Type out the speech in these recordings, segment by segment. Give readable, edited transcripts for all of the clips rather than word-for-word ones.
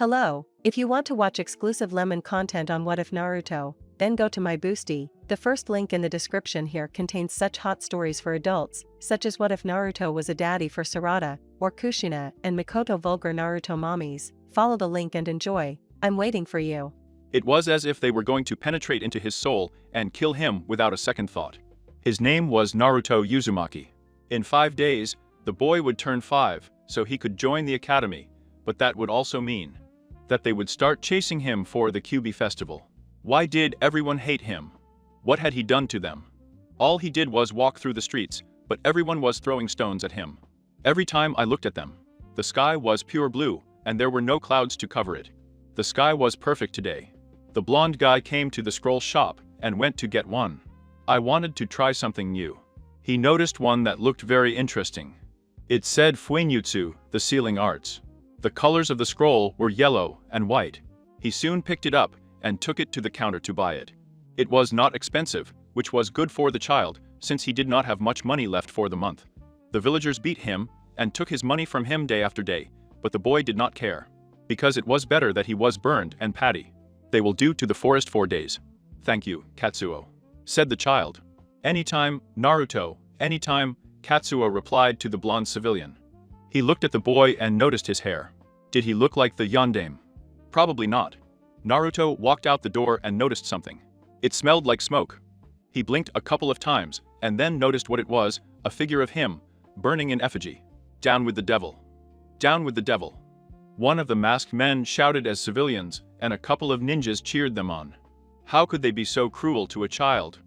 Hello, if you want to watch exclusive lemon content on What If Naruto, then go to my Boosty. The first link in the description here contains such hot stories for adults, such as What If Naruto was a daddy for Sarada, or Kushina and Mikoto Vulgar Naruto mommies. Follow the link and enjoy. I'm waiting for you. It was as if they were going to penetrate into his soul and kill him without a second thought. His name was Naruto Uzumaki. In 5 days, the boy would turn 5, so he could join the academy, but that would also mean that they would start chasing him for the Kyuubi festival. Why did everyone hate him? What had he done to them? All he did was walk through the streets, but everyone was throwing stones at him. Every time I looked at them, the sky was pure blue, and there were no clouds to cover it. The sky was perfect today. The blonde guy came to the scroll shop and went to get one. I wanted to try something new. He noticed one that looked very interesting. It said Fuinjutsu, the sealing arts. The colors of the scroll were yellow and white. He soon picked it up and took it to the counter to buy it. It was not expensive, which was good for the child, since he did not have much money left for the month. The villagers beat him and took his money from him day after day, but the boy did not care, because it was better that he was burned and patty. They will do to the forest 4 days. Thank you, Katsuo, said the child. Anytime, Naruto, anytime, Katsuo replied to the blonde civilian. He looked at the boy and noticed his hair. Did he look like the yondaime? Probably not. Naruto walked out the door and noticed something. It smelled like smoke. He blinked a couple of times and then noticed what it was, a figure of him, burning in effigy. Down with the devil. Down with the devil. One of the masked men shouted as civilians, and a couple of ninjas cheered them on. How could they be so cruel to a child?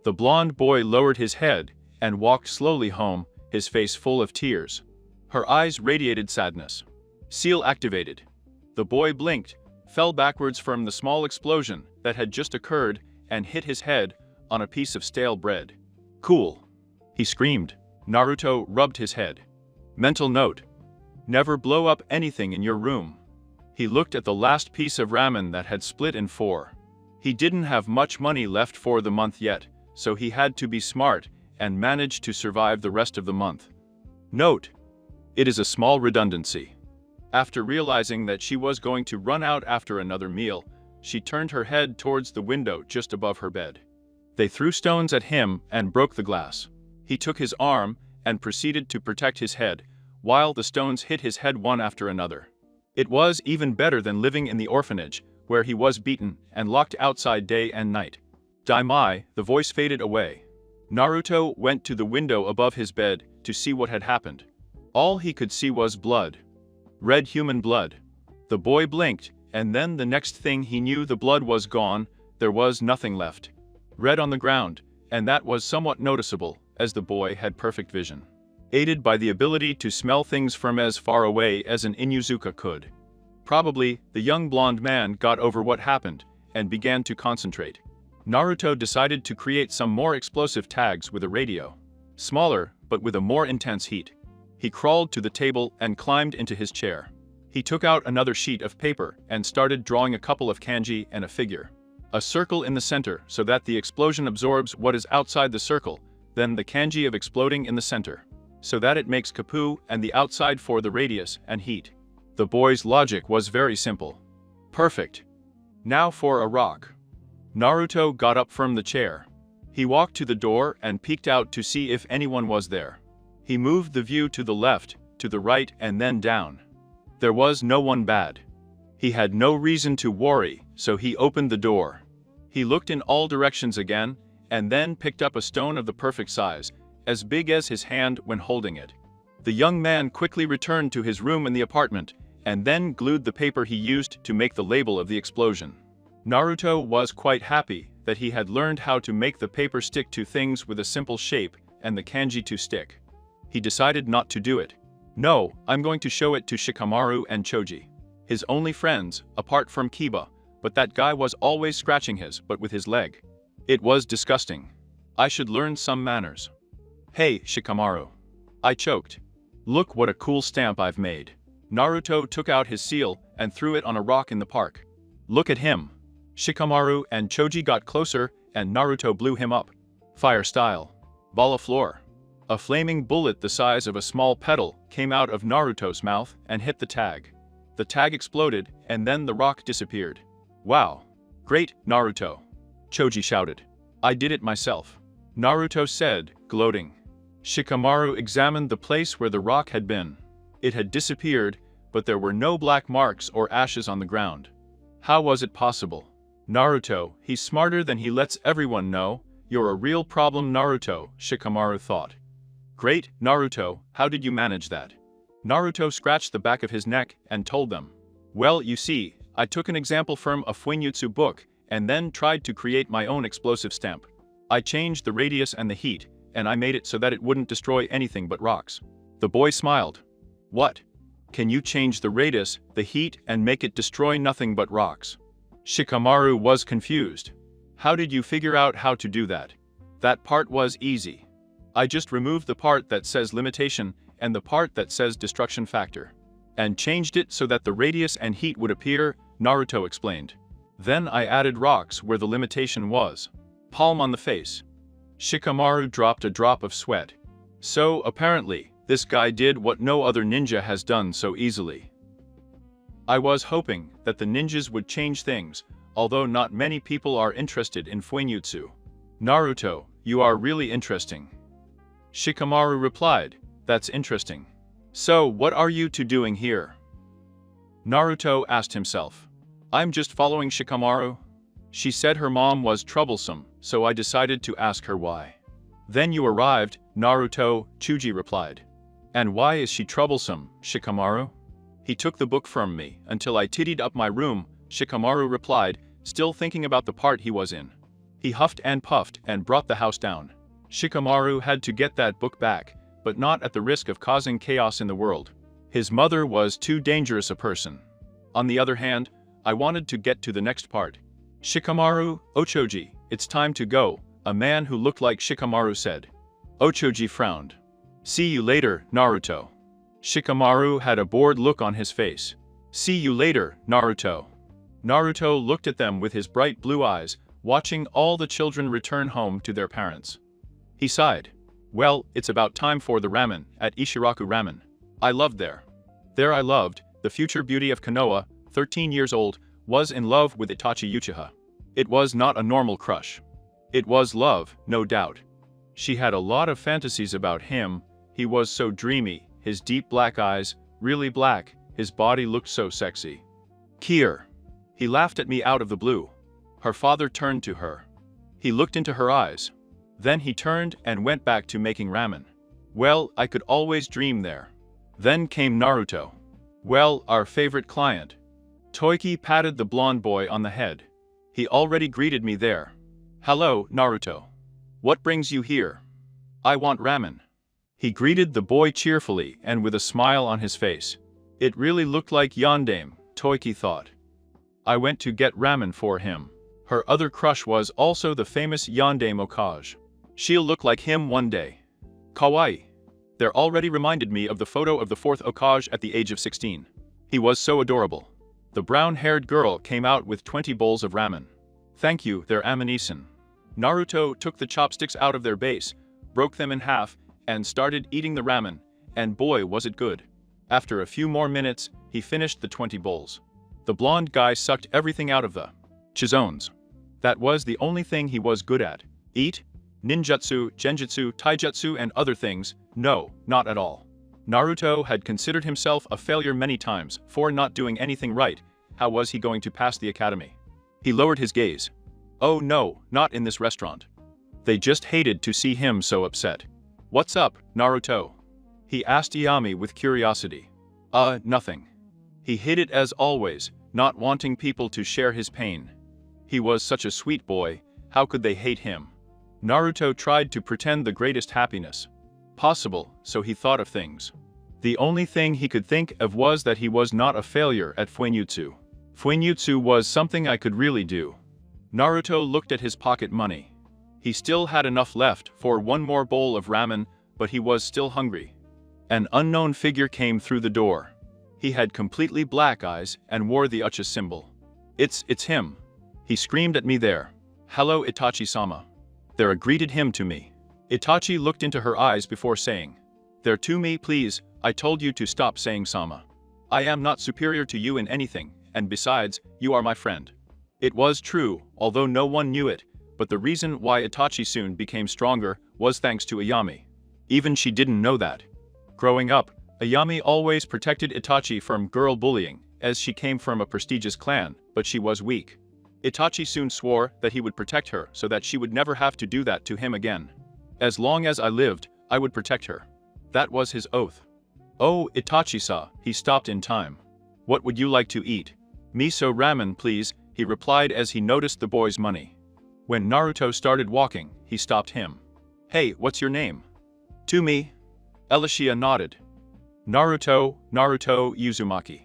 The blonde boy lowered his head and walked slowly home, his face full of tears. Her eyes radiated sadness. Seal activated. The boy blinked, fell backwards from the small explosion that had just occurred, and hit his head on a piece of stale bread. Cool, he screamed. Naruto rubbed his head. Mental note: never blow up anything in your room. He looked at the last piece of ramen that had split in 4. He didn't have much money left for the month yet, so he had to be smart and manage to survive the rest of the month. Note: it is a small redundancy. After realizing that she was going to run out after another meal, she turned her head towards the window just above her bed. They threw stones at him and broke the glass. He took his arm and proceeded to protect his head, while the stones hit his head one after another. It was even better than living in the orphanage, where he was beaten and locked outside day and night. Daimai, the voice faded away. Naruto went to the window above his bed to see what had happened. All he could see was blood. Red human blood. The boy blinked, and then the next thing he knew, the blood was gone, there was nothing left. Red on the ground, and that was somewhat noticeable, as the boy had perfect vision, aided by the ability to smell things from as far away as an Inuzuka could. Probably, the young blonde man got over what happened, and began to concentrate. Naruto decided to create some more explosive tags with a radio. Smaller, but with a more intense heat. He crawled to the table and climbed into his chair. He took out another sheet of paper and started drawing a couple of kanji and a figure. A circle in the center so that the explosion absorbs what is outside the circle, then the kanji of exploding in the center, so that it makes kappu, and the outside for the radius and heat. The boy's logic was very simple. Perfect. Now for a rock. Naruto got up from the chair. He walked to the door and peeked out to see if anyone was there. He moved the view to the left, to the right, and then down. There was no one bad. He had no reason to worry, so he opened the door. He looked in all directions again, and then picked up a stone of the perfect size, as big as his hand when holding it. The young man quickly returned to his room in the apartment, and then glued the paper he used to make the label of the explosion. Naruto was quite happy that he had learned how to make the paper stick to things with a simple shape and the kanji to stick. He decided not to do it. No, I'm going to show it to Shikamaru and Choji. His only friends, apart from Kiba, but that guy was always scratching his butt with his leg. It was disgusting. I should learn some manners. Hey, Shikamaru. I choked. Look what a cool stamp I've made. Naruto took out his seal and threw it on a rock in the park. Look at him. Shikamaru and Choji got closer and Naruto blew him up. Fire style. Ball of floor. A flaming bullet the size of a small petal came out of Naruto's mouth and hit the tag. The tag exploded, and then the rock disappeared. Wow! Great, Naruto! Choji shouted. I did it myself. Naruto said, gloating. Shikamaru examined the place where the rock had been. It had disappeared, but there were no black marks or ashes on the ground. How was it possible? Naruto, he's smarter than he lets everyone know. You're a real problem, Naruto, Shikamaru thought. Great, Naruto, how did you manage that? Naruto scratched the back of his neck and told them. Well, you see, I took an example from a Fuinjutsu book and then tried to create my own explosive stamp. I changed the radius and the heat, and I made it so that it wouldn't destroy anything but rocks. The boy smiled. What? Can you change the radius, the heat, and make it destroy nothing but rocks? Shikamaru was confused. How did you figure out how to do that? That part was easy. I just removed the part that says limitation and the part that says destruction factor, and changed it so that the radius and heat would appear, Naruto explained. Then I added rocks where the limitation was. Palm on the face. Shikamaru dropped a drop of sweat. So, apparently, this guy did what no other ninja has done so easily. I was hoping that the ninjas would change things, although not many people are interested in Fuinjutsu. Naruto, you are really interesting. Shikamaru replied, that's interesting. So, what are you two doing here? Naruto asked himself. I'm just following Shikamaru. She said her mom was troublesome, so I decided to ask her why. Then you arrived, Naruto, Chuji replied. And why is she troublesome, Shikamaru? He took the book from me until I tidied up my room, Shikamaru replied, still thinking about the part he was in. He huffed and puffed and brought the house down. Shikamaru had to get that book back, but not at the risk of causing chaos in the world. His mother was too dangerous a person. On the other hand, I wanted to get to the next part. Shikamaru, Ochoji, it's time to go, a man who looked like Shikamaru said. Ochoji frowned. See you later, Naruto. Shikamaru had a bored look on his face. See you later, Naruto. Naruto looked at them with his bright blue eyes, watching all the children return home to their parents. He sighed. Well, it's about time for the ramen at Ishiraku Ramen. I loved there. There I loved, the future beauty of Konoha, 13 years old, was in love with Itachi Uchiha. It was not a normal crush. It was love, no doubt. She had a lot of fantasies about him. He was so dreamy, his deep black eyes, really black, his body looked so sexy. Kier. He laughed at me out of the blue. Her father turned to her. He looked into her eyes. Then he turned and went back to making ramen. Well, I could always dream there. Then came Naruto. Well, our favorite client. Toiki patted the blonde boy on the head. He already greeted me there. Hello, Naruto. What brings you here? I want ramen. He greeted the boy cheerfully and with a smile on his face. It really looked like Yondaime, Toiki thought. I went to get ramen for him. Her other crush was also the famous Yondaime Okage. She'll look like him one day. Kawaii. There already reminded me of the photo of the fourth Okage at the age of 16. He was so adorable. The brown-haired girl came out with 20 bowls of ramen. Thank you, their Amanisan. Naruto took the chopsticks out of their base, broke them in half, and started eating the ramen, and boy was it good. After a few more minutes, he finished the 20 bowls. The blonde guy sucked everything out of the chizones. That was the only thing he was good at. Eat? Ninjutsu, genjutsu, taijutsu and other things, no, not at all. Naruto had considered himself a failure many times for not doing anything right. How was he going to pass the academy? He lowered his gaze. Oh no, not in this restaurant. They just hated to see him so upset. What's up, Naruto? He asked Iyami with curiosity. Nothing. He hid it as always, not wanting people to share his pain. He was such a sweet boy, how could they hate him? Naruto tried to pretend the greatest happiness possible, so he thought of things. The only thing he could think of was that he was not a failure at Fuinjutsu. Fuinjutsu was something I could really do. Naruto looked at his pocket money. He still had enough left for one more bowl of ramen, but he was still hungry. An unknown figure came through the door. He had completely black eyes and wore the Uchiha symbol. It's him. He screamed at me there. Hello, Itachi-sama. There greeted him to me. Itachi looked into her eyes before saying, There to me please, I told you to stop saying sama. I am not superior to you in anything, and besides, you are my friend. It was true, although no one knew it, but the reason why Itachi soon became stronger was thanks to Ayami. Even she didn't know that. Growing up, Ayami always protected Itachi from girl bullying, as she came from a prestigious clan, but she was weak. Itachi soon swore that he would protect her so that she would never have to do that to him again. As long as I lived, I would protect her. That was his oath. Oh, Itachi-sa, he stopped in time. What would you like to eat? Miso ramen, please, he replied as he noticed the boy's money. When Naruto started walking, he stopped him. Hey, what's your name? To me. Elisha nodded. Naruto Uzumaki.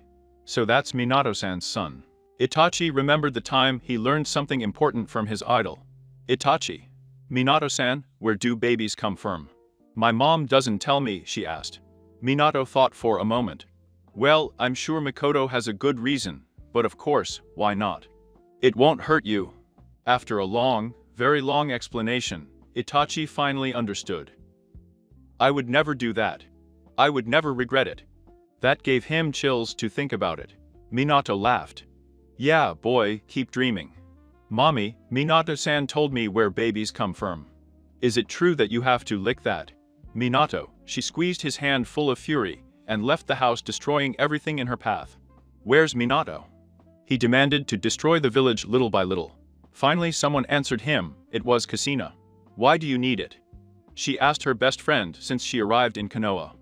So that's Minato-san's son. Itachi remembered the time he learned something important from his idol. Itachi. Minato-san, where do babies come from? My mom doesn't tell me, she asked. Minato thought for a moment. Well, I'm sure Mikoto has a good reason, but of course, why not? It won't hurt you. After a long, very long explanation, Itachi finally understood. I would never do that. I would never regret it. That gave him chills to think about it. Minato laughed. Yeah, boy, keep dreaming. Mommy, Minato-san told me where babies come from. Is it true that you have to lick that? Minato, she squeezed his hand full of fury and left the house, destroying everything in her path. Where's Minato? He demanded to destroy the village little by little. Finally someone answered him. It was Kushina. Why do you need it? She asked her best friend since she arrived in Konoha.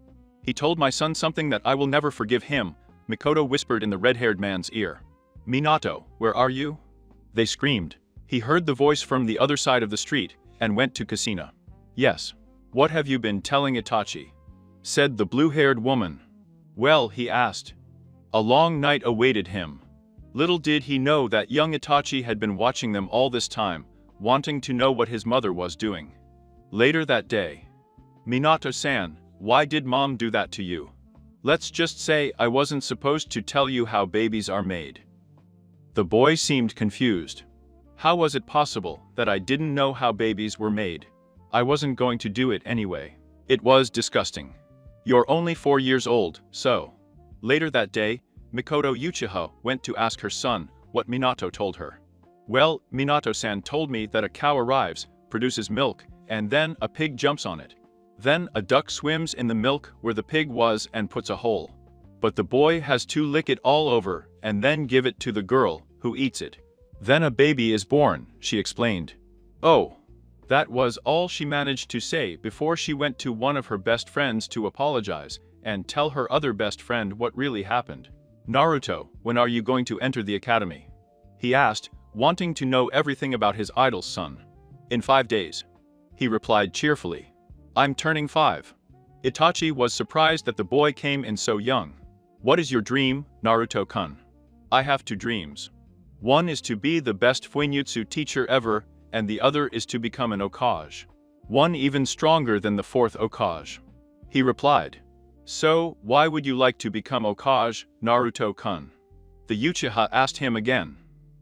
He told my son something that I will never forgive him, Mikoto whispered in the red-haired man's ear. Minato, where are you? They screamed. He heard the voice from the other side of the street and went to Kushina. Yes. What have you been telling Itachi? Said the blue-haired woman. Well, he asked. A long night awaited him. Little did he know that young Itachi had been watching them all this time, wanting to know what his mother was doing. Later that day. Minato-san, why did mom do that to you? Let's just say I wasn't supposed to tell you how babies are made. The boy seemed confused. How was it possible that I didn't know how babies were made? I wasn't going to do it anyway. It was disgusting. You're only 4 years old, so. Later that day, Mikoto Uchiha went to ask her son what Minato told her. Well, Minato-san told me that a cow arrives, produces milk, and then a pig jumps on it. Then a duck swims in the milk where the pig was and puts a hole. But the boy has to lick it all over and then give it to the girl, who eats it. Then a baby is born, she explained. Oh. That was all she managed to say before she went to one of her best friends to apologize and tell her other best friend what really happened. Naruto, when are you going to enter the academy? He asked, wanting to know everything about his idol's son. In 5 days. He replied cheerfully. I'm turning 5. Itachi was surprised that the boy came in so young. What is your dream, Naruto-kun? I have 2 dreams. One is to be the best Fuinjutsu teacher ever, and the other is to become an Hokage. One even stronger than the 4th Hokage. He replied. So, why would you like to become Hokage, Naruto-kun? The Uchiha asked him again.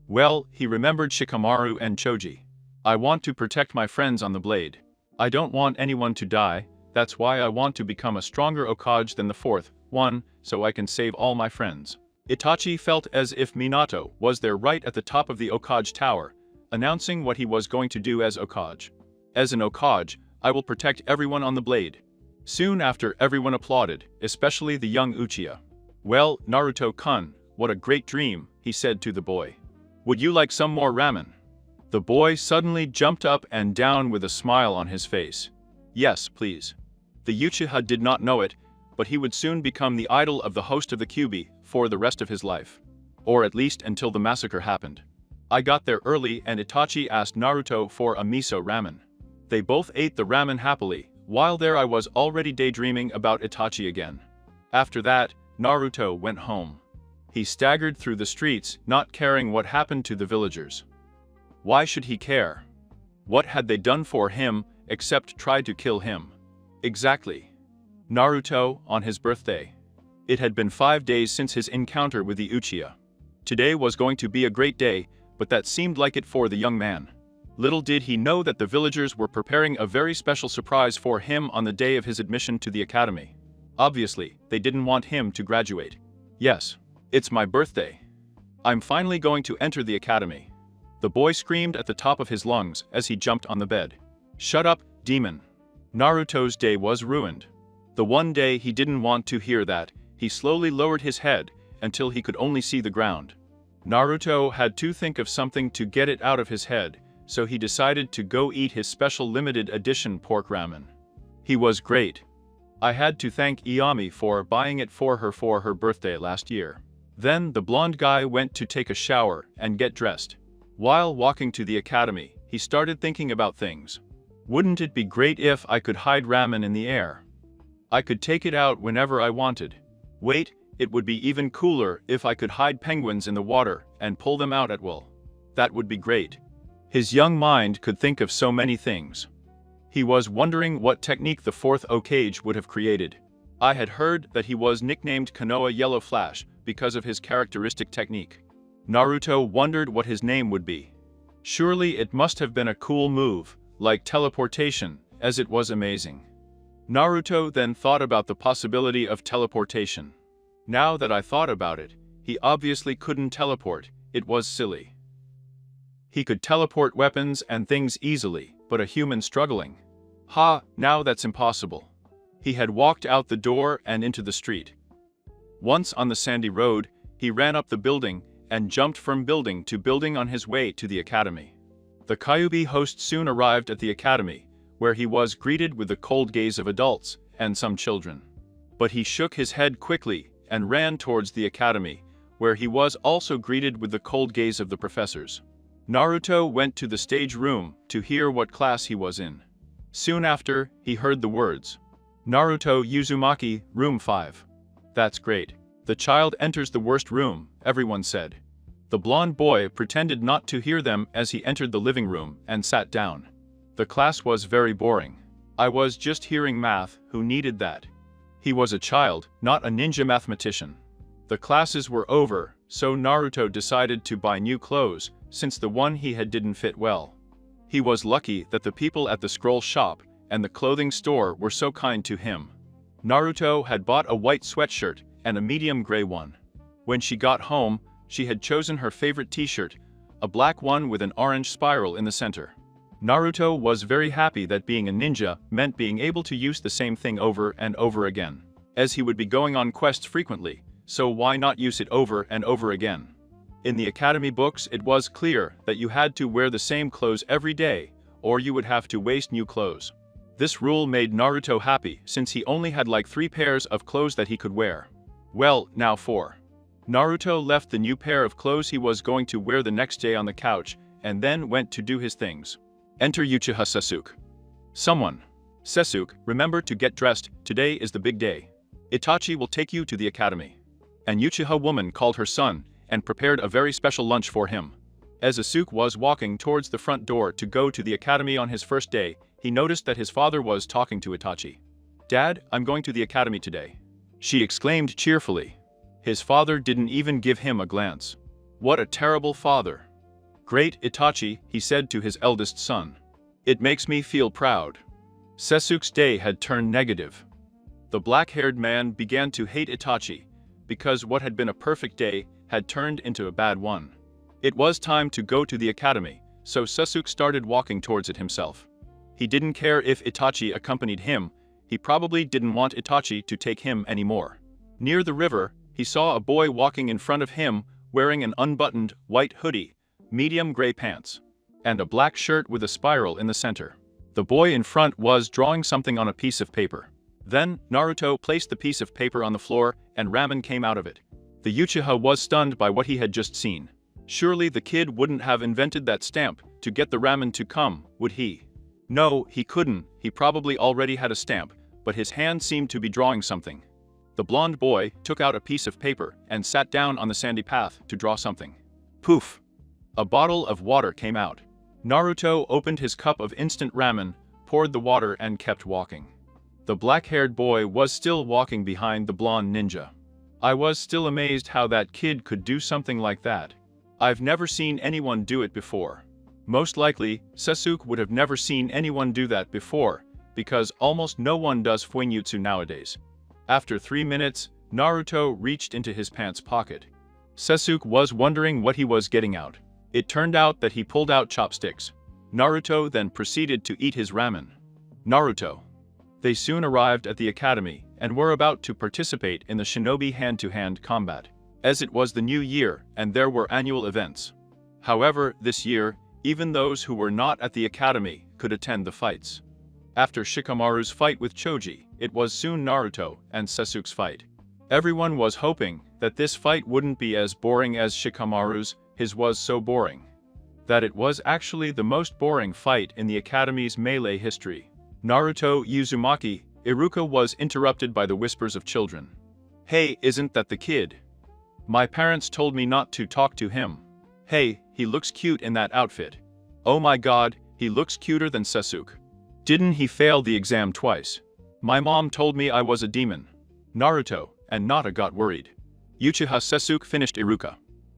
Well, he remembered Shikamaru and Choji. I want to protect my friends on the blade. I don't want anyone to die, that's why I want to become a stronger Hokage than the 4th one, so I can save all my friends. Itachi felt as if Minato was there right at the top of the Hokage tower, announcing what he was going to do as Hokage. As an Hokage, I will protect everyone on the blade. Soon after, everyone applauded, especially the young Uchiha. Well, Naruto-kun, what a great dream, he said to the boy. Would you like some more ramen? The boy suddenly jumped up and down with a smile on his face. Yes, please. The Uchiha did not know it, but he would soon become the idol of the host of the Kyuubi for the rest of his life. Or at least until the massacre happened. I got there early and Itachi asked Naruto for a miso ramen. They both ate the ramen happily. While there I was already daydreaming about Itachi again. After that, Naruto went home. He staggered through the streets, not caring what happened to the villagers. Why should he care? What had they done for him, except try to kill him? Exactly. Naruto, on his birthday. It had been 5 days since his encounter with the Uchiha. Today was going to be a great day, but that seemed like it for the young man. Little did he know that the villagers were preparing a very special surprise for him on the day of his admission to the academy. Obviously, they didn't want him to graduate. Yes. It's my birthday. I'm finally going to enter the academy. The boy screamed at the top of his lungs as he jumped on the bed. Shut up, demon. Naruto's day was ruined. The one day he didn't want to hear that, he slowly lowered his head until he could only see the ground. Naruto had to think of something to get it out of his head, so he decided to go eat his special limited edition pork ramen. He was great. I had to thank Iyami for buying it for her birthday last year. Then the blonde guy went to take a shower and get dressed. While walking to the academy, he started thinking about things. Wouldn't it be great if I could hide ramen in the air? I could take it out whenever I wanted. Wait, it would be even cooler if I could hide penguins in the water and pull them out at will. That would be great. His young mind could think of so many things. He was wondering what technique the fourth Hokage would have created. I had heard that he was nicknamed Konoha Yellow Flash because of his characteristic technique. Naruto wondered what his name would be. Surely it must have been a cool move, like teleportation, as it was amazing. Naruto then thought about the possibility of teleportation. Now that I thought about it, he obviously couldn't teleport, it was silly. He could teleport weapons and things easily, but a human struggling? Ha, now that's impossible. He had walked out the door and into the street. Once on the sandy road, he ran up the building and jumped from building to building on his way to the academy. The Kyuubi host soon arrived at the academy, where he was greeted with the cold gaze of adults and some children. But he shook his head quickly and ran towards the academy, where he was also greeted with the cold gaze of the professors. Naruto went to the stage room to hear what class he was in. Soon after, he heard the words, "Naruto Uzumaki, room 5. That's great. The child enters the worst room," everyone said. The blonde boy pretended not to hear them as he entered the living room and sat down. The class was very boring. I was just hearing math, who needed that? He was a child, not a ninja mathematician. The classes were over, so Naruto decided to buy new clothes, since the one he had didn't fit well. He was lucky that the people at the scroll shop and the clothing store were so kind to him. Naruto had bought a white sweatshirt and a medium gray one. When she got home, she had chosen her favorite t-shirt, a black one with an orange spiral in the center. Naruto was very happy that being a ninja meant being able to use the same thing over and over again, as he would be going on quests frequently, so why not use it over and over again? In the academy books, it was clear that you had to wear the same clothes every day, or you would have to waste new clothes. This rule made Naruto happy since he only had like 3 pairs of clothes that he could wear. Well, now 4. Naruto left the new pair of clothes he was going to wear the next day on the couch, and then went to do his things. Enter Uchiha Sasuke. Someone. Sasuke, remember to get dressed, today is the big day. Itachi will take you to the academy. An Uchiha woman called her son, and prepared a very special lunch for him. As Sasuke was walking towards the front door to go to the academy on his first day, he noticed that his father was talking to Itachi. "Dad, I'm going to the academy today," she exclaimed cheerfully. His father didn't even give him a glance. What a terrible father. "Great, Itachi," he said to his eldest son. "It makes me feel proud." Sasuke's day had turned negative. The black-haired man began to hate Itachi, because what had been a perfect day had turned into a bad one. It was time to go to the academy, so Sasuke started walking towards it himself. He didn't care if Itachi accompanied him, he probably didn't want Itachi to take him anymore. Near the river, he saw a boy walking in front of him wearing an unbuttoned white hoodie, medium gray pants, and a black shirt with a spiral in the center. The boy in front was drawing something on a piece of paper. Then, Naruto placed the piece of paper on the floor and ramen came out of it. The Uchiha was stunned by what he had just seen. Surely the kid wouldn't have invented that stamp to get the ramen to come, would he? No, he couldn't, he probably already had a stamp, but his hand seemed to be drawing something. The blonde boy took out a piece of paper and sat down on the sandy path to draw something. Poof! A bottle of water came out. Naruto opened his cup of instant ramen, poured the water and kept walking. The black-haired boy was still walking behind the blonde ninja. I was still amazed how that kid could do something like that. I've never seen anyone do it before. Most likely, Sasuke would have never seen anyone do that before, because almost no one does fuinjutsu nowadays. After 3 minutes, Naruto reached into his pants pocket. Sasuke was wondering what he was getting out. It turned out that he pulled out chopsticks. Naruto then proceeded to eat his ramen. Naruto. They soon arrived at the academy and were about to participate in the shinobi hand-to-hand combat, as it was the new year and there were annual events. However, this year, even those who were not at the academy could attend the fights. After Shikamaru's fight with Choji, it was soon Naruto and Sasuke's fight. Everyone was hoping that this fight wouldn't be as boring as Shikamaru's. His was so boring that it was actually the most boring fight in the academy's melee history. Naruto Uzumaki, Iruka was interrupted by the whispers of children. Hey, isn't that the kid? My parents told me not to talk to him. Hey, he looks cute in that outfit. Oh my god, he looks cuter than Sasuke. Didn't he fail the exam twice? My mom told me I was a demon. Naruto and Nata got worried. Uchiha Sasuke finished Iruka.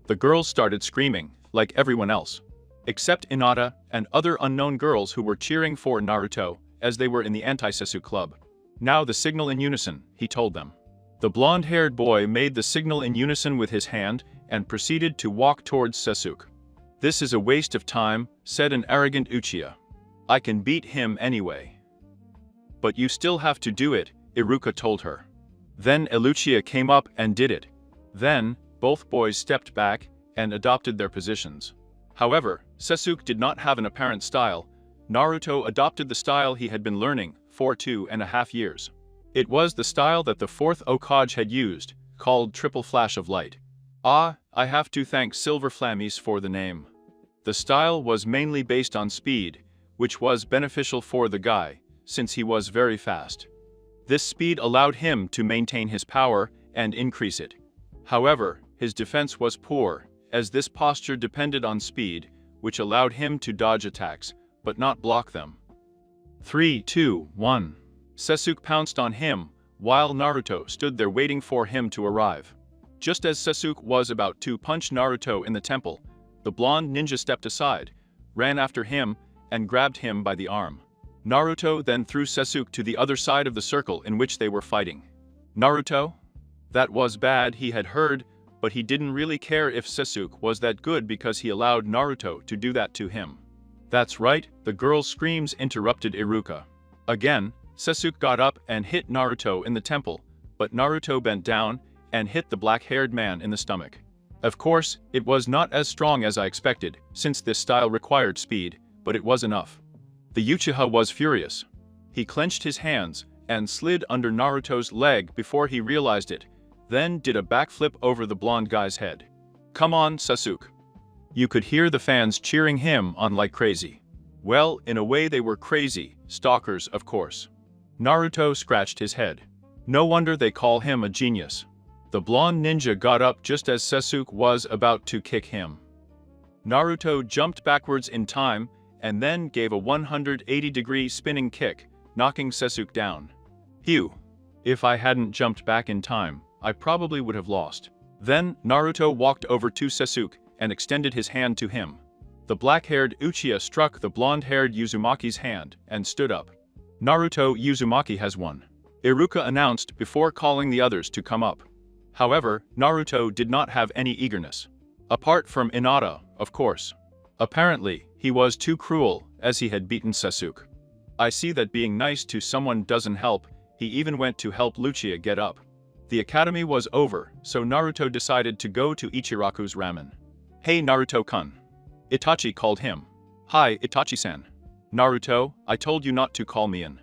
The girls started screaming, like everyone else. Except Hinata and other unknown girls who were cheering for Naruto, as they were in the anti-Sasuke club. Now the signal in unison, he told them. The blonde-haired boy made the signal in unison with his hand and proceeded to walk towards Sasuke. This is a waste of time, said an arrogant Uchiha. I can beat him anyway. But you still have to do it, Iruka told her. Then Uchiha came up and did it. Then, both boys stepped back and adopted their positions. However, Sasuke did not have an apparent style. Naruto adopted the style he had been learning for 2.5 years. It was the style that the fourth Hokage had used, called Triple Flash of Light. Ah, I have to thank Silver Flammies for the name. The style was mainly based on speed, which was beneficial for the guy, since he was very fast. This speed allowed him to maintain his power and increase it. However, his defense was poor, as this posture depended on speed, which allowed him to dodge attacks, but not block them. 3, 2, 1. Sasuke pounced on him, while Naruto stood there waiting for him to arrive. Just as Sasuke was about to punch Naruto in the temple, the blonde ninja stepped aside, ran after him, and grabbed him by the arm. Naruto then threw Sasuke to the other side of the circle in which they were fighting. Naruto? That was bad, he had heard, but he didn't really care if Sasuke was that good because he allowed Naruto to do that to him. That's right, the girl's screams interrupted Iruka. Again, Sasuke got up and hit Naruto in the temple, but Naruto bent down and hit the black-haired man in the stomach. Of course, it was not as strong as I expected, since this style required speed, but it was enough. The Uchiha was furious. He clenched his hands and slid under Naruto's leg before he realized it, then did a backflip over the blonde guy's head. Come on, Sasuke. You could hear the fans cheering him on like crazy. Well, in a way they were crazy, stalkers of course. Naruto scratched his head. No wonder they call him a genius. The blonde ninja got up just as Sasuke was about to kick him. Naruto jumped backwards in time and then gave a 180-degree spinning kick, knocking Sasuke down. Phew. If I hadn't jumped back in time, I probably would have lost. Then, Naruto walked over to Sasuke and extended his hand to him. The black-haired Uchiha struck the blonde-haired Uzumaki's hand and stood up. Naruto Uzumaki has won, Iruka announced before calling the others to come up. However, Naruto did not have any eagerness. Apart from Hinata, of course. Apparently, he was too cruel, as he had beaten Sasuke. I see that being nice to someone doesn't help. He even went to help Lucia get up. The academy was over, so Naruto decided to go to Ichiraku's ramen. Hey Naruto-kun. Itachi called him. Hi, Itachi-san. Naruto, I told you not to call me in.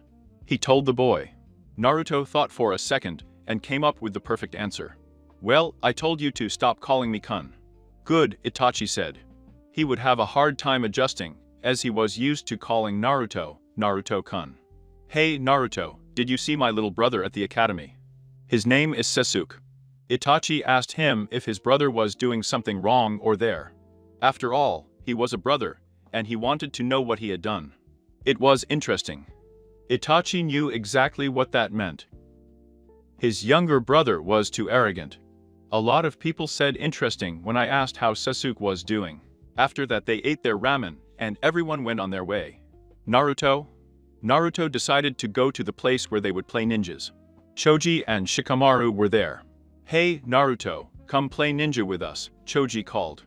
He told the boy. Naruto thought for a second and came up with the perfect answer. Well, I told you to stop calling me kun. Good, Itachi said. He would have a hard time adjusting, as he was used to calling Naruto, Naruto-kun. Hey Naruto, did you see my little brother at the academy? His name is Sasuke. Itachi asked him if his brother was doing something wrong or there. After all, he was a brother, and he wanted to know what he had done. It was interesting. Itachi knew exactly what that meant. His younger brother was too arrogant. A lot of people said interesting when I asked how Sasuke was doing. After that they ate their ramen, and everyone went on their way. Naruto? Naruto decided to go to the place where they would play ninjas. Choji and Shikamaru were there. "Hey, Naruto, come play ninja with us," Choji called.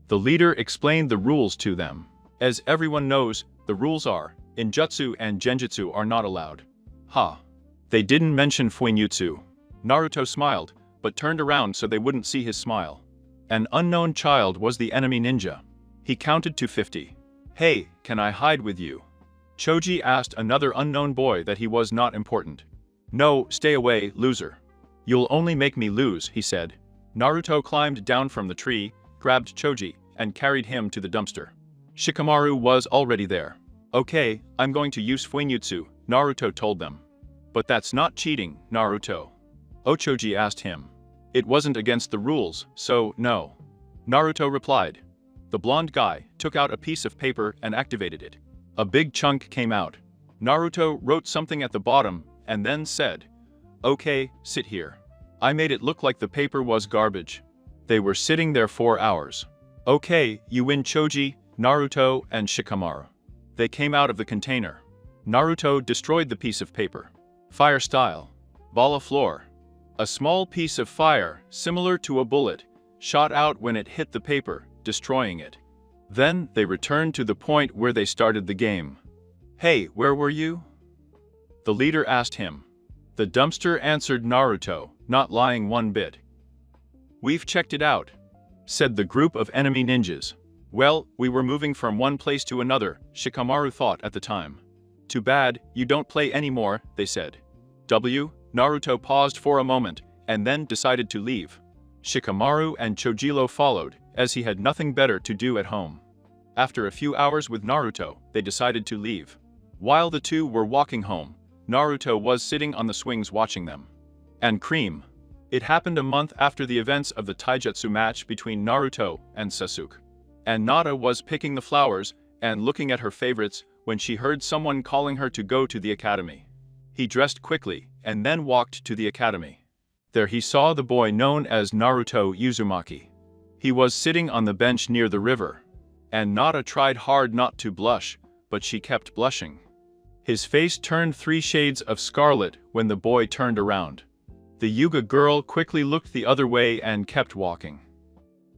The leader explained the rules to them. As everyone knows, the rules are, Injutsu and Genjutsu are not allowed. Ha! They didn't mention Fuinjutsu. Naruto smiled, but turned around so they wouldn't see his smile. An unknown child was the enemy ninja. He counted to 50. "Hey, can I hide with you?" Choji asked another unknown boy that he was not important. "No, stay away, loser. You'll only make me lose," he said. Naruto climbed down from the tree, grabbed Choji, and carried him to the dumpster. Shikamaru was already there. "Okay, I'm going to use Fuinjutsu," Naruto told them. "But that's not cheating, Naruto." Choji asked him. "It wasn't against the rules, so no." Naruto replied. The blonde guy took out a piece of paper and activated it. A big chunk came out. Naruto wrote something at the bottom and then said, "Okay, sit here." I made it look like the paper was garbage. They were sitting there 4 hours. "Okay, you win, Choji, Naruto, and Shikamaru." They came out of the container. Naruto destroyed the piece of paper. Fire style. Ball of floor. A small piece of fire, similar to a bullet, shot out when it hit the paper, destroying it. Then they returned to the point where they started the game. "Hey, where were you?" the leader asked him. The dumpster answered Naruto, not lying one bit. "We've checked it out," said the group of enemy ninjas. "Well, we were moving from one place to another," Shikamaru thought at the time. "Too bad, you don't play anymore," they said. Naruto paused for a moment, and then decided to leave. Shikamaru and Chojilo followed, as he had nothing better to do at home. After a few hours with Naruto, they decided to leave. While the two were walking home, Naruto was sitting on the swings watching them. And cream. It happened a month after the events of the taijutsu match between Naruto and Sasuke. And Nada was picking the flowers and looking at her favorites when she heard someone calling her to go to the academy. He dressed quickly and then walked to the academy. There he saw the boy known as Naruto Uzumaki. He was sitting on the bench near the river. And Nada tried hard not to blush, but she kept blushing. His face turned 3 shades of scarlet when the boy turned around. The Yuga girl quickly looked the other way and kept walking.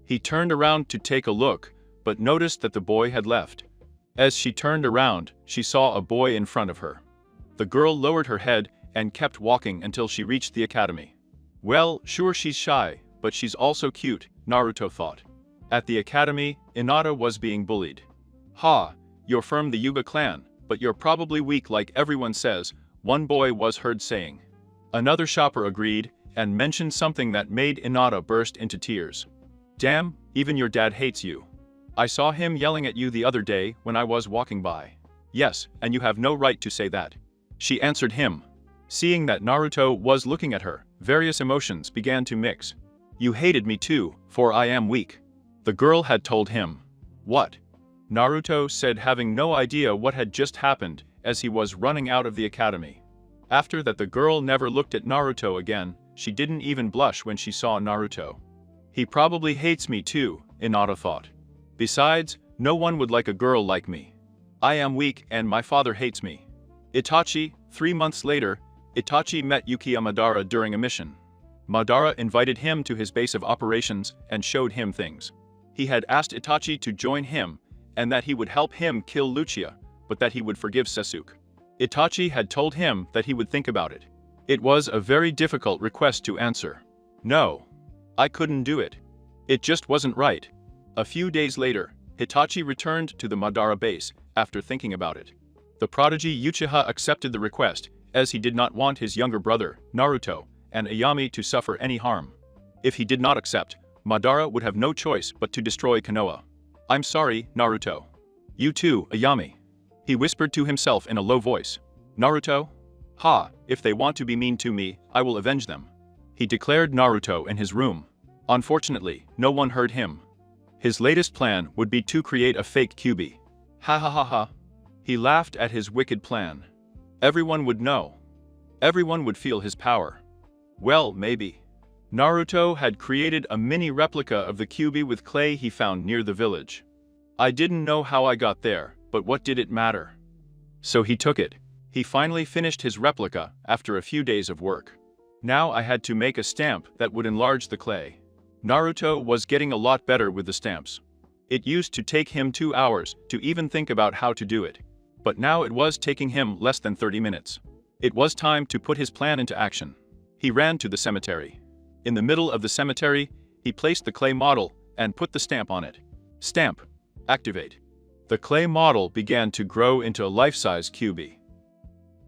He turned around to take a look, but noticed that the boy had left. As she turned around, she saw a boy in front of her. The girl lowered her head and kept walking until she reached the academy. Well, sure she's shy, but she's also cute, Naruto thought. At the academy, Hinata was being bullied. "Ha, you're from the Yuga clan, but you're probably weak like everyone says," one boy was heard saying. Another shopper agreed and mentioned something that made Hinata burst into tears. "Damn, even your dad hates you. I saw him yelling at you the other day when I was walking by." "Yes, and you have no right to say that," she answered him. Seeing that Naruto was looking at her, various emotions began to mix. "You hated me too, for I am weak," the girl had told him. "What?" Naruto said, having no idea what had just happened, as he was running out of the academy. After that, the girl never looked at Naruto again. She didn't even blush when she saw Naruto. "He probably hates me too," Hinata thought. "Besides, no one would like a girl like me. I am weak and my father hates me." Itachi. 3 months later, Itachi met Yukiya Madara during a mission. Madara invited him to his base of operations and showed him things. He had asked Itachi to join him, and that he would help him kill Lucia, but that he would forgive Sasuke. Itachi had told him that he would think about it. It was a very difficult request to answer. "No. I couldn't do it. It just wasn't right." A few days later, Itachi returned to the Madara base after thinking about it. The prodigy Uchiha accepted the request, as he did not want his younger brother, Naruto, and Ayami to suffer any harm. If he did not accept, Madara would have no choice but to destroy Konoha. "I'm sorry, Naruto. You too, Ayami," he whispered to himself in a low voice. "Naruto? Ha, if they want to be mean to me, I will avenge them," he declared Naruto in his room. Unfortunately, no one heard him. His latest plan would be to create a fake Kyuubi. Ha ha ha ha. He laughed at his wicked plan. Everyone would know. Everyone would feel his power. Well, maybe. Naruto had created a mini replica of the Kyuubi with clay he found near the village. "I didn't know how I got there, but what did it matter?" So he took it. He finally finished his replica after a few days of work. Now I had to make a stamp that would enlarge the clay. Naruto was getting a lot better with the stamps. It used to take him 2 hours to even think about how to do it. But now it was taking him less than 30 minutes. It was time to put his plan into action. He ran to the cemetery. In the middle of the cemetery, he placed the clay model and put the stamp on it. Stamp. Activate. The clay model began to grow into a life-size Kyuubi.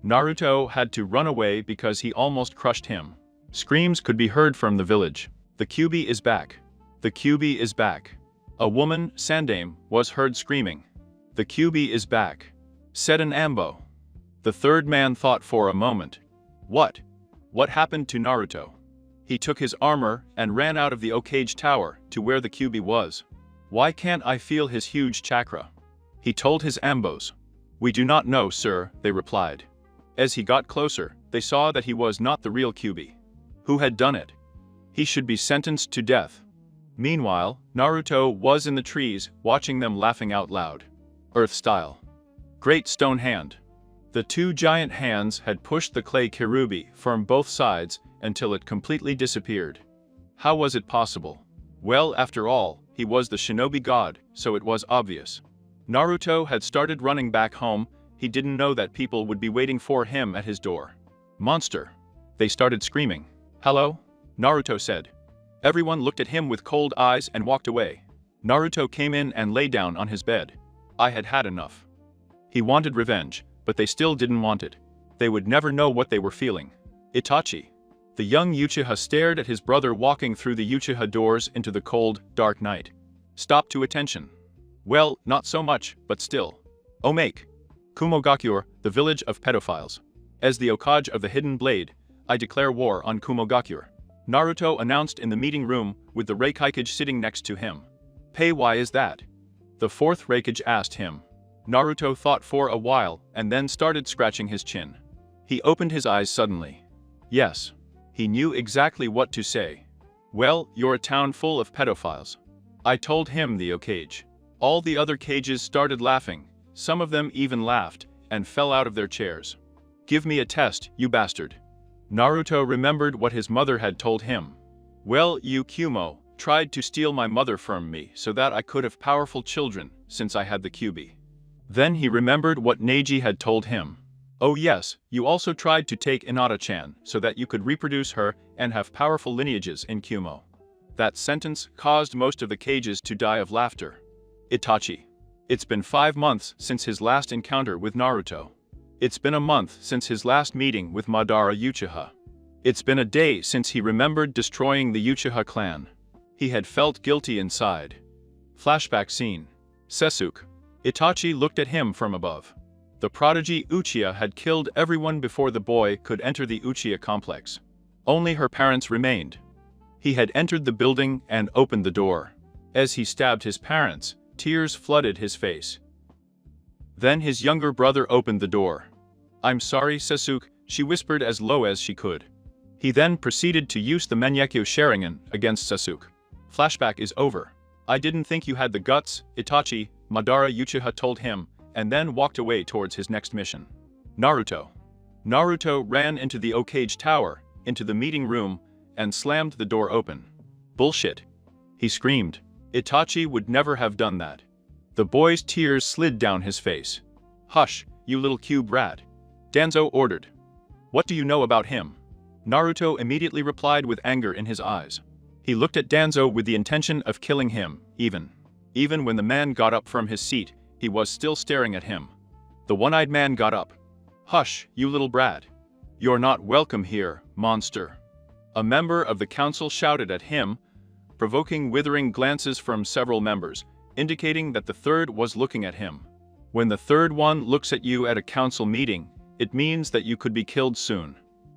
Naruto had to run away because he almost crushed him. Screams could be heard from the village. The Kyuubi is back. The Kyuubi is back. A woman, Sandame, was heard screaming. The Kyuubi is back, said an Ambo. The third man thought for a moment. What? What happened to Naruto? He took his armor and ran out of the Okage tower to where the Kyuubi was. Why can't I feel his huge chakra? He told his Ambos. We do not know, sir, they replied. As he got closer, they saw that he was not the real Kyuubi. Who had done it? He should be sentenced to death. Meanwhile, Naruto was in the trees, watching them laughing out loud. Earth style. Great stone hand. The two giant hands had pushed the clay Kyuubi from both sides until it completely disappeared. How was it possible? Well, after all, he was the shinobi god, so it was obvious. Naruto had started running back home. He didn't know that people would be waiting for him at his door. Monster. They started screaming. Hello? Naruto said. Everyone looked at him with cold eyes and walked away. Naruto came in and lay down on his bed. I had had enough. He wanted revenge, but they still didn't want it. They would never know what they were feeling. Itachi. The young Uchiha stared at his brother walking through the Uchiha doors into the cold, dark night. Stop to attention. Well, not so much, but still. Omake. Kumogakure, the village of pedophiles. As the Okage of the Hidden Blade, I declare war on Kumogakure. Naruto announced in the meeting room with the Raikage sitting next to him. Pei, why is that? The fourth Raikage asked him. Naruto thought for a while and then started scratching his chin. He opened his eyes suddenly. Yes. He knew exactly what to say. Well, you're a town full of pedophiles. I told him, the Okage. All the other cages started laughing. Some of them even laughed and fell out of their chairs. Give me a test, you bastard. Naruto remembered what his mother had told him. Well, you Kumo tried to steal my mother from me so that I could have powerful children since I had the Kyuubi. Then he remembered what Neji had told him. Oh yes, you also tried to take Hinata-chan so that you could reproduce her and have powerful lineages in Kumo. That sentence caused most of the cages to die of laughter. Itachi. It's been 5 months since his last encounter with Naruto. It's been a month since his last meeting with Madara Uchiha. It's been a day since he remembered destroying the Uchiha clan. He had felt guilty inside. Flashback scene. Sasuke. Itachi looked at him from above. The prodigy Uchiha had killed everyone before the boy could enter the Uchiha complex. Only her parents remained. He had entered the building and opened the door. As he stabbed his parents, tears flooded his face. Then his younger brother opened the door. I'm sorry, Sasuke, she whispered as low as she could. He then proceeded to use the Mangekyo Sharingan against Sasuke. Flashback is over. I didn't think you had the guts, Itachi, Madara Uchiha told him, and then walked away towards his next mission. Naruto. Naruto ran into the Okage tower, into the meeting room, and slammed the door open. Bullshit. He screamed. Itachi would never have done that. The boy's tears slid down his face. Hush, you little cube rat. Danzo ordered. What do you know about him? Naruto immediately replied with anger in his eyes. He looked at Danzo with the intention of killing him, even when the man got up from his seat, he was still staring at him. The one-eyed man got up. Hush, you little brat. You're not welcome here, monster. A member of the council shouted at him, provoking withering glances from several members, indicating that the third was looking at him. When the third one looks at you at a council meeting, it means that you could be killed soon.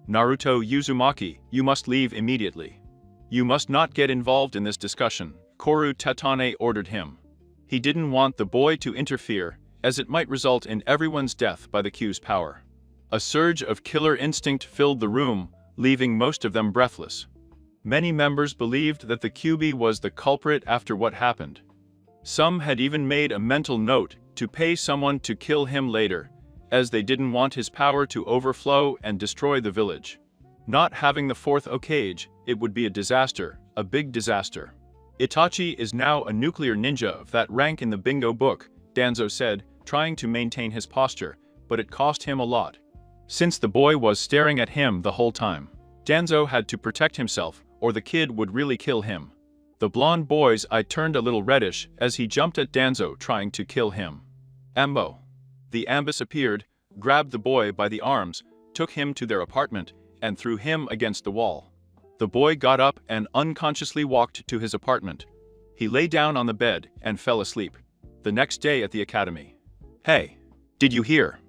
Naruto Uzumaki, you must leave immediately. You must not get involved in this discussion, Koru Tatane ordered him. He didn't want the boy to interfere, as it might result in everyone's death by the Q's power. A surge of killer instinct filled the room, leaving most of them breathless. Many members believed that the Kyuubi was the culprit after what happened. Some had even made a mental note to pay someone to kill him later, as they didn't want his power to overflow and destroy the village. Not having the fourth Hokage, it would be a disaster, a big disaster. Itachi is now a nuclear ninja of that rank in the bingo book, Danzo said, trying to maintain his posture, but it cost him a lot. Since the boy was staring at him the whole time, Danzo had to protect himself, or the kid would really kill him. The blonde boy's eye turned a little reddish as he jumped at Danzo trying to kill him. Ambo. The Ambus appeared, grabbed the boy by the arms, took him to their apartment, and threw him against the wall. The boy got up and unconsciously walked to his apartment. He lay down on the bed and fell asleep. The next day at the academy. Hey, did you hear?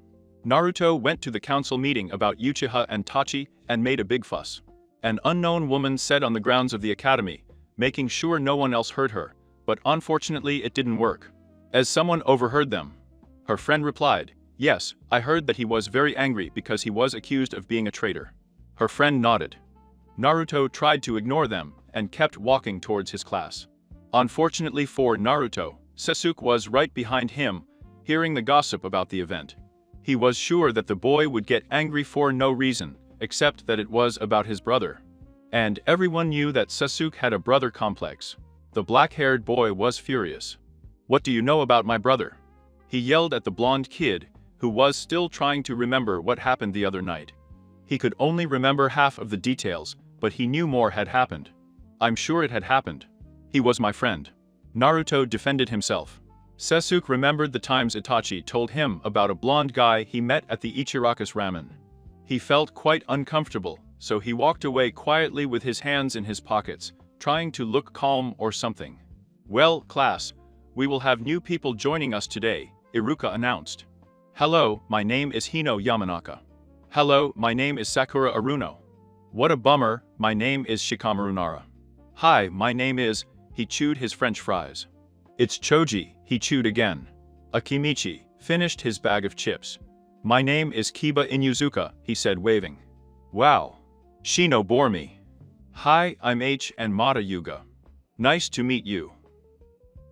Naruto went to the council meeting about Uchiha and Itachi and made a big fuss. An unknown woman said on the grounds of the academy, making sure no one else heard her, but unfortunately it didn't work. As someone overheard them. Her friend replied, yes, I heard that he was very angry because he was accused of being a traitor. Her friend nodded. Naruto tried to ignore them and kept walking towards his class. Unfortunately for Naruto, Sasuke was right behind him, hearing the gossip about the event. He was sure that the boy would get angry for no reason, except that it was about his brother. And everyone knew that Sasuke had a brother complex. The black-haired boy was furious. What do you know about my brother? He yelled at the blonde kid, who was still trying to remember what happened the other night. He could only remember half of the details, but he knew more had happened. I'm sure it had happened. He was my friend. Naruto defended himself. Sasuke remembered the times Itachi told him about a blonde guy he met at the Ichiraku's ramen. He felt quite uncomfortable, so he walked away quietly with his hands in his pockets, trying to look calm or something. Well, class, we will have new people joining us today, Iruka announced. Hello, my name is Hino Yamanaka. Hello, my name is Sakura Aruno. What a bummer, my name is Shikamaru Nara. Hi, my name is... He chewed his French fries. It's Choji, he chewed again. Akimichi finished his bag of chips. My name is Kiba Inuzuka, he said waving. Wow. Shino bore me. Hi, I'm H and Mata Yuga. Nice to meet you.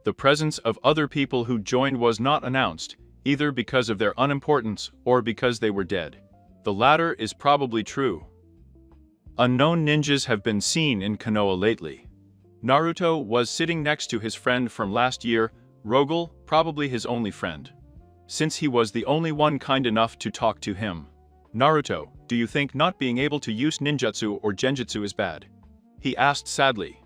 The presence of other people who joined was not announced, either because of their unimportance or because they were dead. The latter is probably true. Unknown ninjas have been seen in Konoha lately. Naruto was sitting next to his friend from last year, Rogel, probably his only friend. Since he was the only one kind enough to talk to him. Naruto, do you think not being able to use ninjutsu or genjutsu is bad? He asked sadly.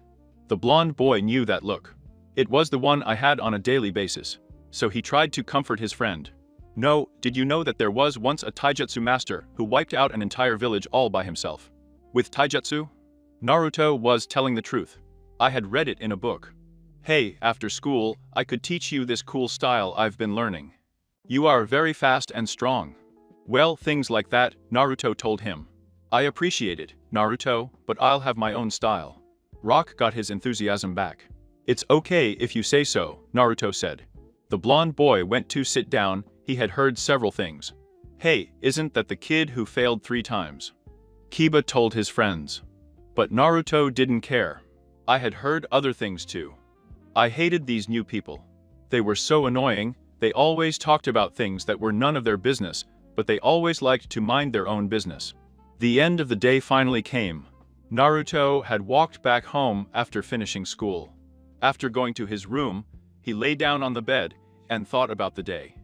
The blonde boy knew that look. It was the one I had on a daily basis. So he tried to comfort his friend. No, did you know that there was once a taijutsu master who wiped out an entire village all by himself? With taijutsu? Naruto was telling the truth. I had read it in a book. Hey, after school, I could teach you this cool style I've been learning. You are very fast and strong. Well, things like that, Naruto told him. I appreciate it, Naruto, but I'll have my own style. Rock got his enthusiasm back. It's okay if you say so, Naruto said. The blonde boy went to sit down, he had heard several things. Hey, isn't that the kid who failed 3 times? Kiba told his friends. But Naruto didn't care. I had heard other things too. I hated these new people. They were so annoying, they always talked about things that were none of their business, but they always liked to mind their own business. The end of the day finally came. Naruto had walked back home after finishing school. After going to his room, he lay down on the bed and thought about the day.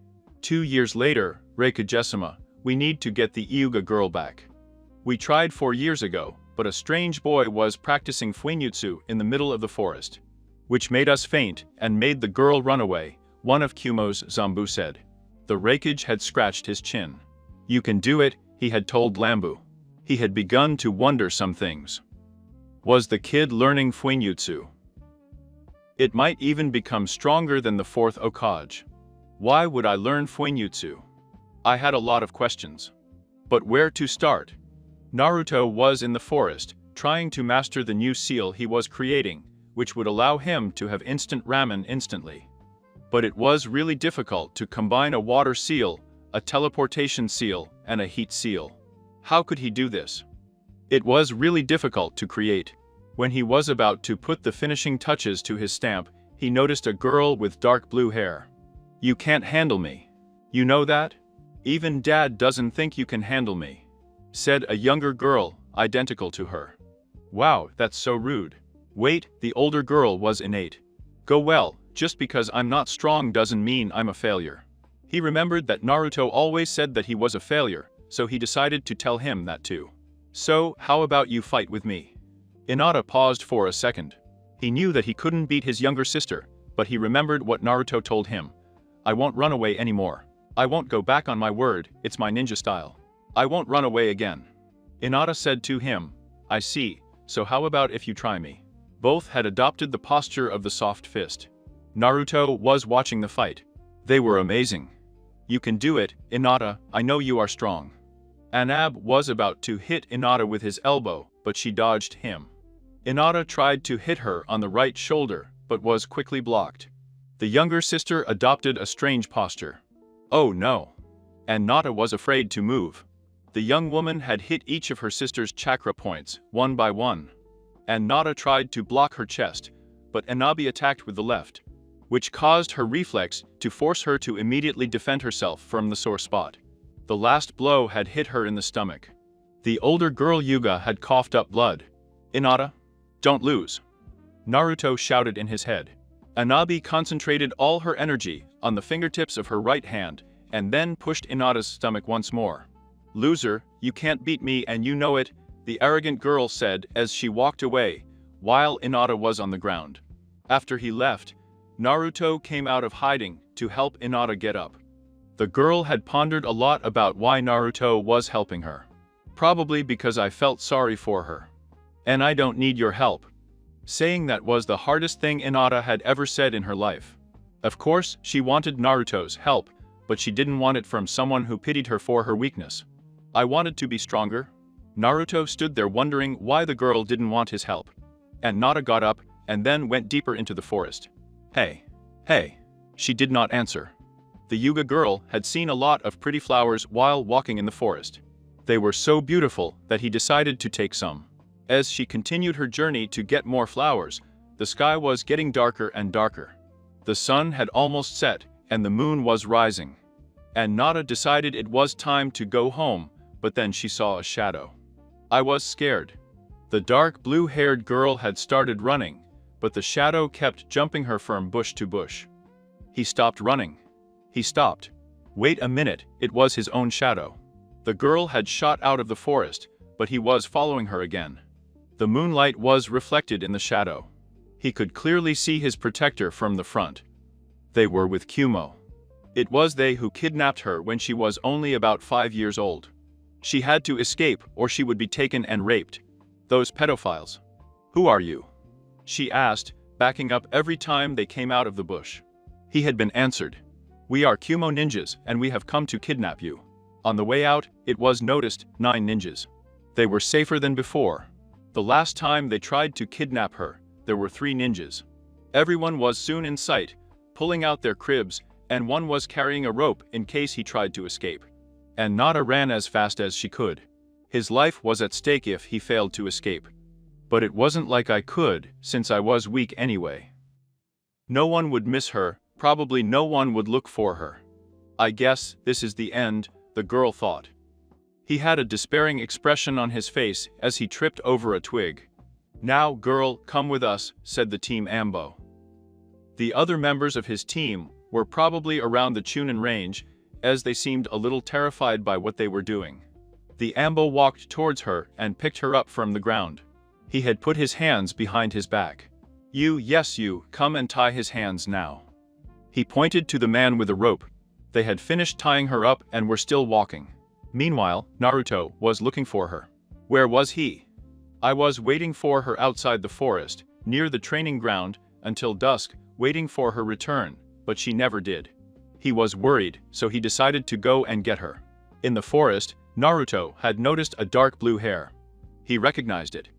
2 years later, Reikujessima, we need to get the Iuga girl back. We tried 4 years ago, but a strange boy was practicing fuinjutsu in the middle of the forest, which made us faint and made the girl run away, one of Kumo's Zambu said. The Reikuge had scratched his chin. You can do it, he had told Lambu. He had begun to wonder some things. Was the kid learning fuinjutsu? It might even become stronger than the 4th Hokage. Why would I learn fuinjutsu? I had a lot of questions. But where to start? Naruto was in the forest, trying to master the new seal he was creating, which would allow him to have instant ramen instantly. But it was really difficult to combine a water seal, a teleportation seal, and a heat seal. How could he do this? It was really difficult to create. When he was about to put the finishing touches to his stamp, he noticed a girl with dark blue hair. You can't handle me. You know that? Even Dad doesn't think you can handle me, said a younger girl, identical to her. Wow, that's so rude. Wait, the older girl was innate. Go well, just because I'm not strong doesn't mean I'm a failure. He remembered that Naruto always said that he was a failure, so he decided to tell him that too. So, how about you fight with me? Hinata paused for a second. He knew that he couldn't beat his younger sister, but he remembered what Naruto told him. I won't run away anymore. I won't go back on my word, it's my ninja style. I won't run away again. Hinata said to him, I see, so how about if you try me? Both had adopted the posture of the soft fist. Naruto was watching the fight. They were amazing. You can do it, Hinata, I know you are strong. Anab was about to hit Hinata with his elbow, but she dodged him. Hinata tried to hit her on the right shoulder, but was quickly blocked. The younger sister adopted a strange posture. Oh no. And Hinata was afraid to move. The young woman had hit each of her sister's chakra points, one by one. And Hinata tried to block her chest, but Anabi attacked with the left, which caused her reflex to force her to immediately defend herself from the sore spot. The last blow had hit her in the stomach. The older girl Yuga had coughed up blood. Hinata, don't lose. Naruto shouted in his head. Anabi concentrated all her energy on the fingertips of her right hand and then pushed Hinata's stomach once more. Loser, you can't beat me and you know it, the arrogant girl said as she walked away, while Hinata was on the ground. After he left, Naruto came out of hiding to help Hinata get up. The girl had pondered a lot about why Naruto was helping her. Probably because I felt sorry for her. And I don't need your help. Saying that was the hardest thing Hinata had ever said in her life. Of course, she wanted Naruto's help, but she didn't want it from someone who pitied her for her weakness. I wanted to be stronger. Naruto stood there wondering why the girl didn't want his help. And Hinata got up and then went deeper into the forest. Hey. Hey. She did not answer. The Yuga girl had seen a lot of pretty flowers while walking in the forest. They were so beautiful that he decided to take some. As she continued her journey to get more flowers, the sky was getting darker and darker. The sun had almost set and the moon was rising. And Hinata decided it was time to go home, but then she saw a shadow. I was scared. The dark blue-haired girl had started running, but the shadow kept jumping her from bush to bush. He stopped running. He stopped. Wait a minute, it was his own shadow. The girl had shot out of the forest, but he was following her again. The moonlight was reflected in the shadow. He could clearly see his protector from the front. They were with Kumo. It was they who kidnapped her when she was only about 5 years old. She had to escape or she would be taken and raped. Those pedophiles. Who are you? She asked, backing up every time they came out of the bush. He had been answered. We are Kumo ninjas and we have come to kidnap you. On the way out, it was noticed 9 ninjas. They were safer than before. The last time they tried to kidnap her, there were 3 ninjas. Everyone was soon in sight, pulling out their cribs, and one was carrying a rope in case he tried to escape. And Hinata ran as fast as she could. His life was at stake if he failed to escape. But it wasn't like I could, since I was weak anyway. No one would miss her, probably no one would look for her. I guess this is the end, the girl thought. He had a despairing expression on his face as he tripped over a twig. Now, girl, come with us, said the team Ambo. The other members of his team were probably around the Chunin range, as they seemed a little terrified by what they were doing. The Ambo walked towards her and picked her up from the ground. He had put his hands behind his back. Yes you, come and tie his hands now. He pointed to the man with the rope. They had finished tying her up and were still walking. Meanwhile, Naruto was looking for her. Where was he? I was waiting for her outside the forest, near the training ground, until dusk, waiting for her return, but she never did. He was worried, so he decided to go and get her. In the forest, Naruto had noticed a dark blue hair. He recognized it.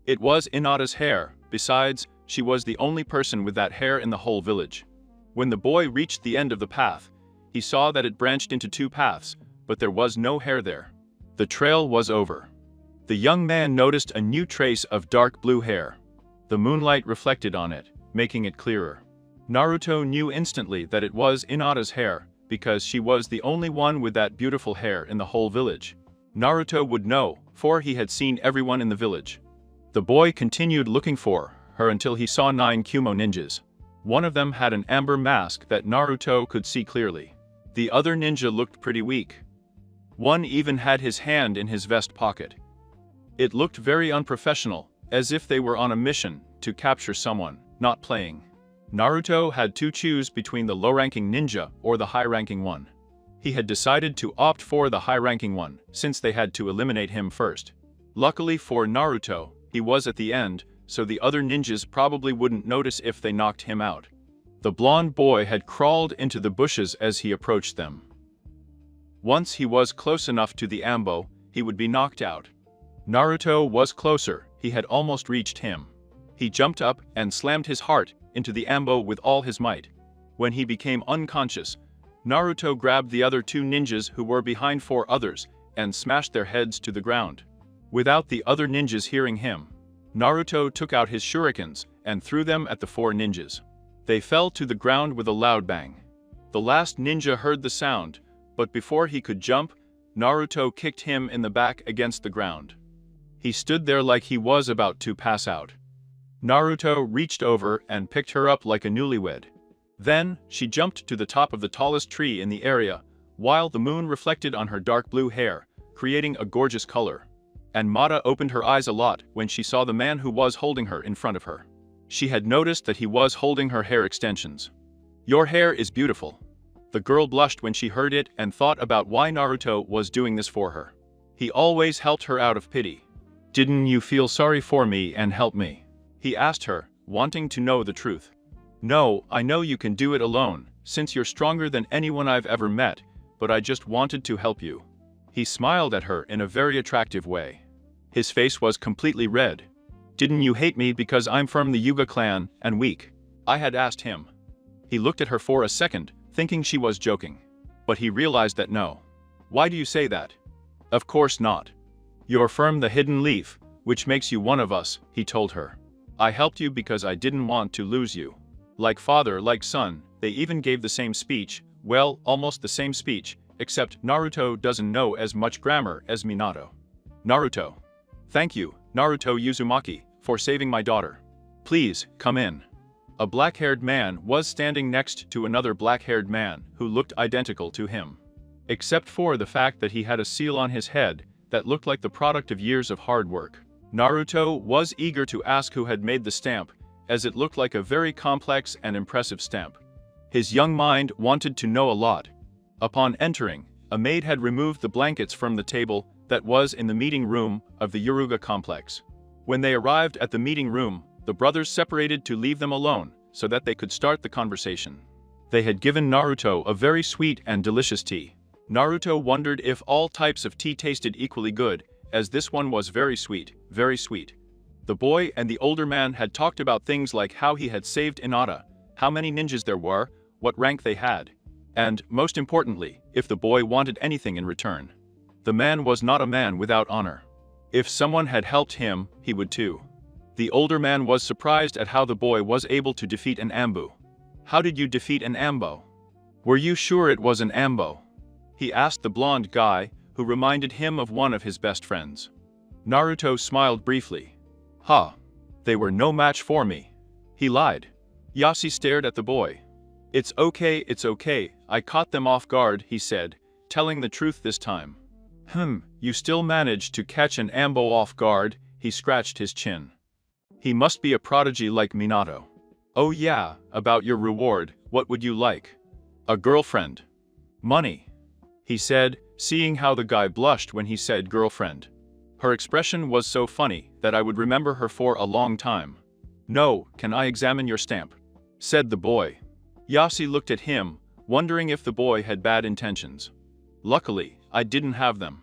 It was Hinata's hair. Besides, she was the only person with that hair in the whole village. When the boy reached the end of the path, he saw that it branched into 2 paths, but there was no hair there. The trail was over. The young man noticed a new trace of dark blue hair. The moonlight reflected on it, making it clearer. Naruto knew instantly that it was Hinata's hair, because she was the only one with that beautiful hair in the whole village. Naruto would know, for he had seen everyone in the village. The boy continued looking for her until he saw 9 Kumo ninjas. One of them had an amber mask that Naruto could see clearly. The other ninja looked pretty weak. One even had his hand in his vest pocket. It looked very unprofessional, as if they were on a mission to capture someone, not playing. Naruto had to choose between the low-ranking ninja or the high-ranking one. He had decided to opt for the high-ranking one, since they had to eliminate him first. Luckily for Naruto, he was at the end, so the other ninjas probably wouldn't notice if they knocked him out. The blonde boy had crawled into the bushes as he approached them. Once he was close enough to the ambo, he would be knocked out. Naruto was closer, he had almost reached him. He jumped up and slammed his heart into the ambo with all his might. When he became unconscious, Naruto grabbed the other 2 ninjas who were behind 4 others and smashed their heads to the ground. Without the other ninjas hearing him, Naruto took out his shurikens and threw them at the 4 ninjas. They fell to the ground with a loud bang. The last ninja heard the sound, but before he could jump, Naruto kicked him in the back against the ground. He stood there like he was about to pass out. Naruto reached over and picked her up like a newlywed. Then, she jumped to the top of the tallest tree in the area, while the moon reflected on her dark blue hair, creating a gorgeous color. And Mata opened her eyes a lot when she saw the man who was holding her in front of her. She had noticed that he was holding her hair extensions. "Your hair is beautiful." The girl blushed when she heard it and thought about why Naruto was doing this for her. He always helped her out of pity. "Didn't you feel sorry for me and help me?" he asked her, wanting to know the truth. "No, I know you can do it alone, since you're stronger than anyone I've ever met, but I just wanted to help you." He smiled at her in a very attractive way. His face was completely red. "Didn't you hate me because I'm from the Yuga clan and weak?" I had asked him. He looked at her for a second, thinking she was joking. But he realized that no. "Why do you say that?" "Of course not. You're from the hidden leaf, which makes you one of us," he told her. "I helped you because I didn't want to lose you." Like father, like son, they even gave the same speech, well, almost the same speech, except Naruto doesn't know as much grammar as Minato. "Naruto. Thank you, Naruto Uzumaki, for saving my daughter. Please, come in." A black-haired man was standing next to another black-haired man who looked identical to him. Except for the fact that he had a seal on his head that looked like the product of years of hard work. Naruto was eager to ask who had made the stamp, as it looked like a very complex and impressive stamp. His young mind wanted to know a lot. Upon entering, a maid had removed the blankets from the table that was in the meeting room of the Yoruga complex. When they arrived at the meeting room, the brothers separated to leave them alone so that they could start the conversation. They had given Naruto a very sweet and delicious tea. Naruto wondered if all types of tea tasted equally good, as this one was very sweet, very sweet. The boy and the older man had talked about things like how he had saved Hinata, how many ninjas there were, what rank they had, and, most importantly, if the boy wanted anything in return. The man was not a man without honor. If someone had helped him, he would too. The older man was surprised at how the boy was able to defeat an ambo. "How did you defeat an ambo? Were you sure it was an ambo?" he asked the blonde guy, who reminded him of one of his best friends. Naruto smiled briefly. "Huh. They were no match for me." He lied. Yasi stared at the boy. It's okay, I caught them off guard," he said, telling the truth this time. You still managed to catch an ambo off guard," he scratched his chin. "He must be a prodigy like Minato." "Oh yeah, about your reward, what would you like?" "A girlfriend." "Money," he said, seeing how the guy blushed when he said girlfriend. Her expression was so funny that I would remember her for a long time. "No, can I examine your stamp?" said the boy. Yasi looked at him, wondering if the boy had bad intentions. Luckily, I didn't have them.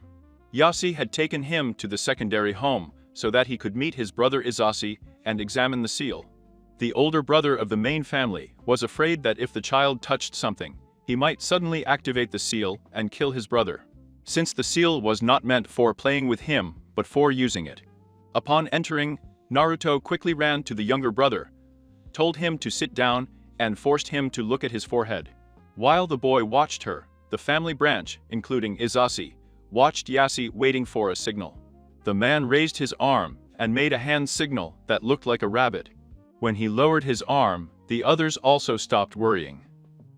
Yasi had taken him to the secondary home so that he could meet his brother Izasi and examine the seal. The older brother of the main family was afraid that if the child touched something, he might suddenly activate the seal and kill his brother, since the seal was not meant for playing with him but for using it. Upon entering, Naruto quickly ran to the younger brother, told him to sit down, and forced him to look at his forehead. While the boy watched her, the family branch, including Izasi, watched Yassi waiting for a signal. The man raised his arm and made a hand signal that looked like a rabbit. When he lowered his arm, the others also stopped worrying.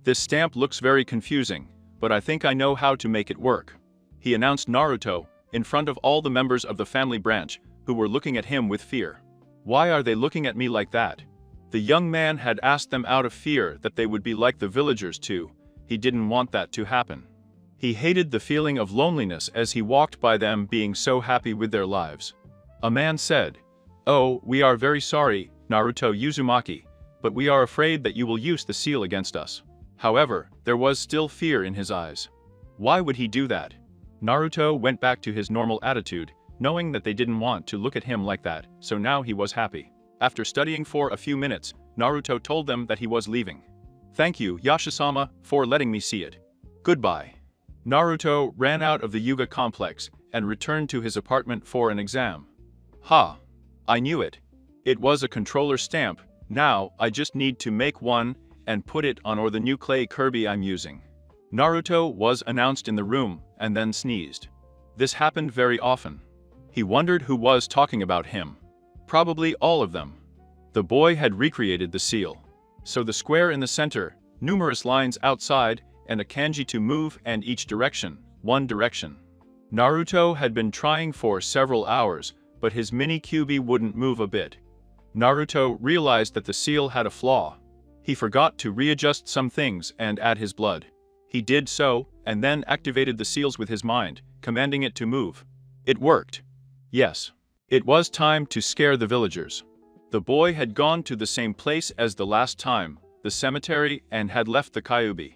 This stamp looks very confusing, but I think I know how to make it work, he announced Naruto, in front of all the members of the family branch, who were looking at him with fear. Why are they looking at me like that? The young man had asked them out of fear that they would be like the villagers too. He didn't want that to happen. He hated the feeling of loneliness as he walked by them being so happy with their lives. A man said, "Oh, we are very sorry, Naruto Uzumaki, but we are afraid that you will use the seal against us." However, there was still fear in his eyes. Why would he do that? Naruto went back to his normal attitude, knowing that they didn't want to look at him like that, so now he was happy. After studying for a few minutes, Naruto told them that he was leaving. "Thank you, Yashisama, for letting me see it. Goodbye." Naruto ran out of the Yuga complex and returned to his apartment for an exam. Ha! I knew it. It was a controller stamp. Now I just need to make one and put it on or the new clay Kirby I'm using. Naruto was announced in the room and then sneezed. This happened very often. He wondered who was talking about him. Probably all of them. The boy had recreated the seal. So the square in the center, numerous lines outside, and a kanji to move and each direction, one direction. Naruto had been trying for several hours, but his mini QB wouldn't move a bit. Naruto realized that the seal had a flaw. He forgot to readjust some things and add his blood. He did so, and then activated the seals with his mind, commanding it to move. It worked. Yes. It was time to scare the villagers. The boy had gone to the same place as the last time, the cemetery, and had left the Kyubi.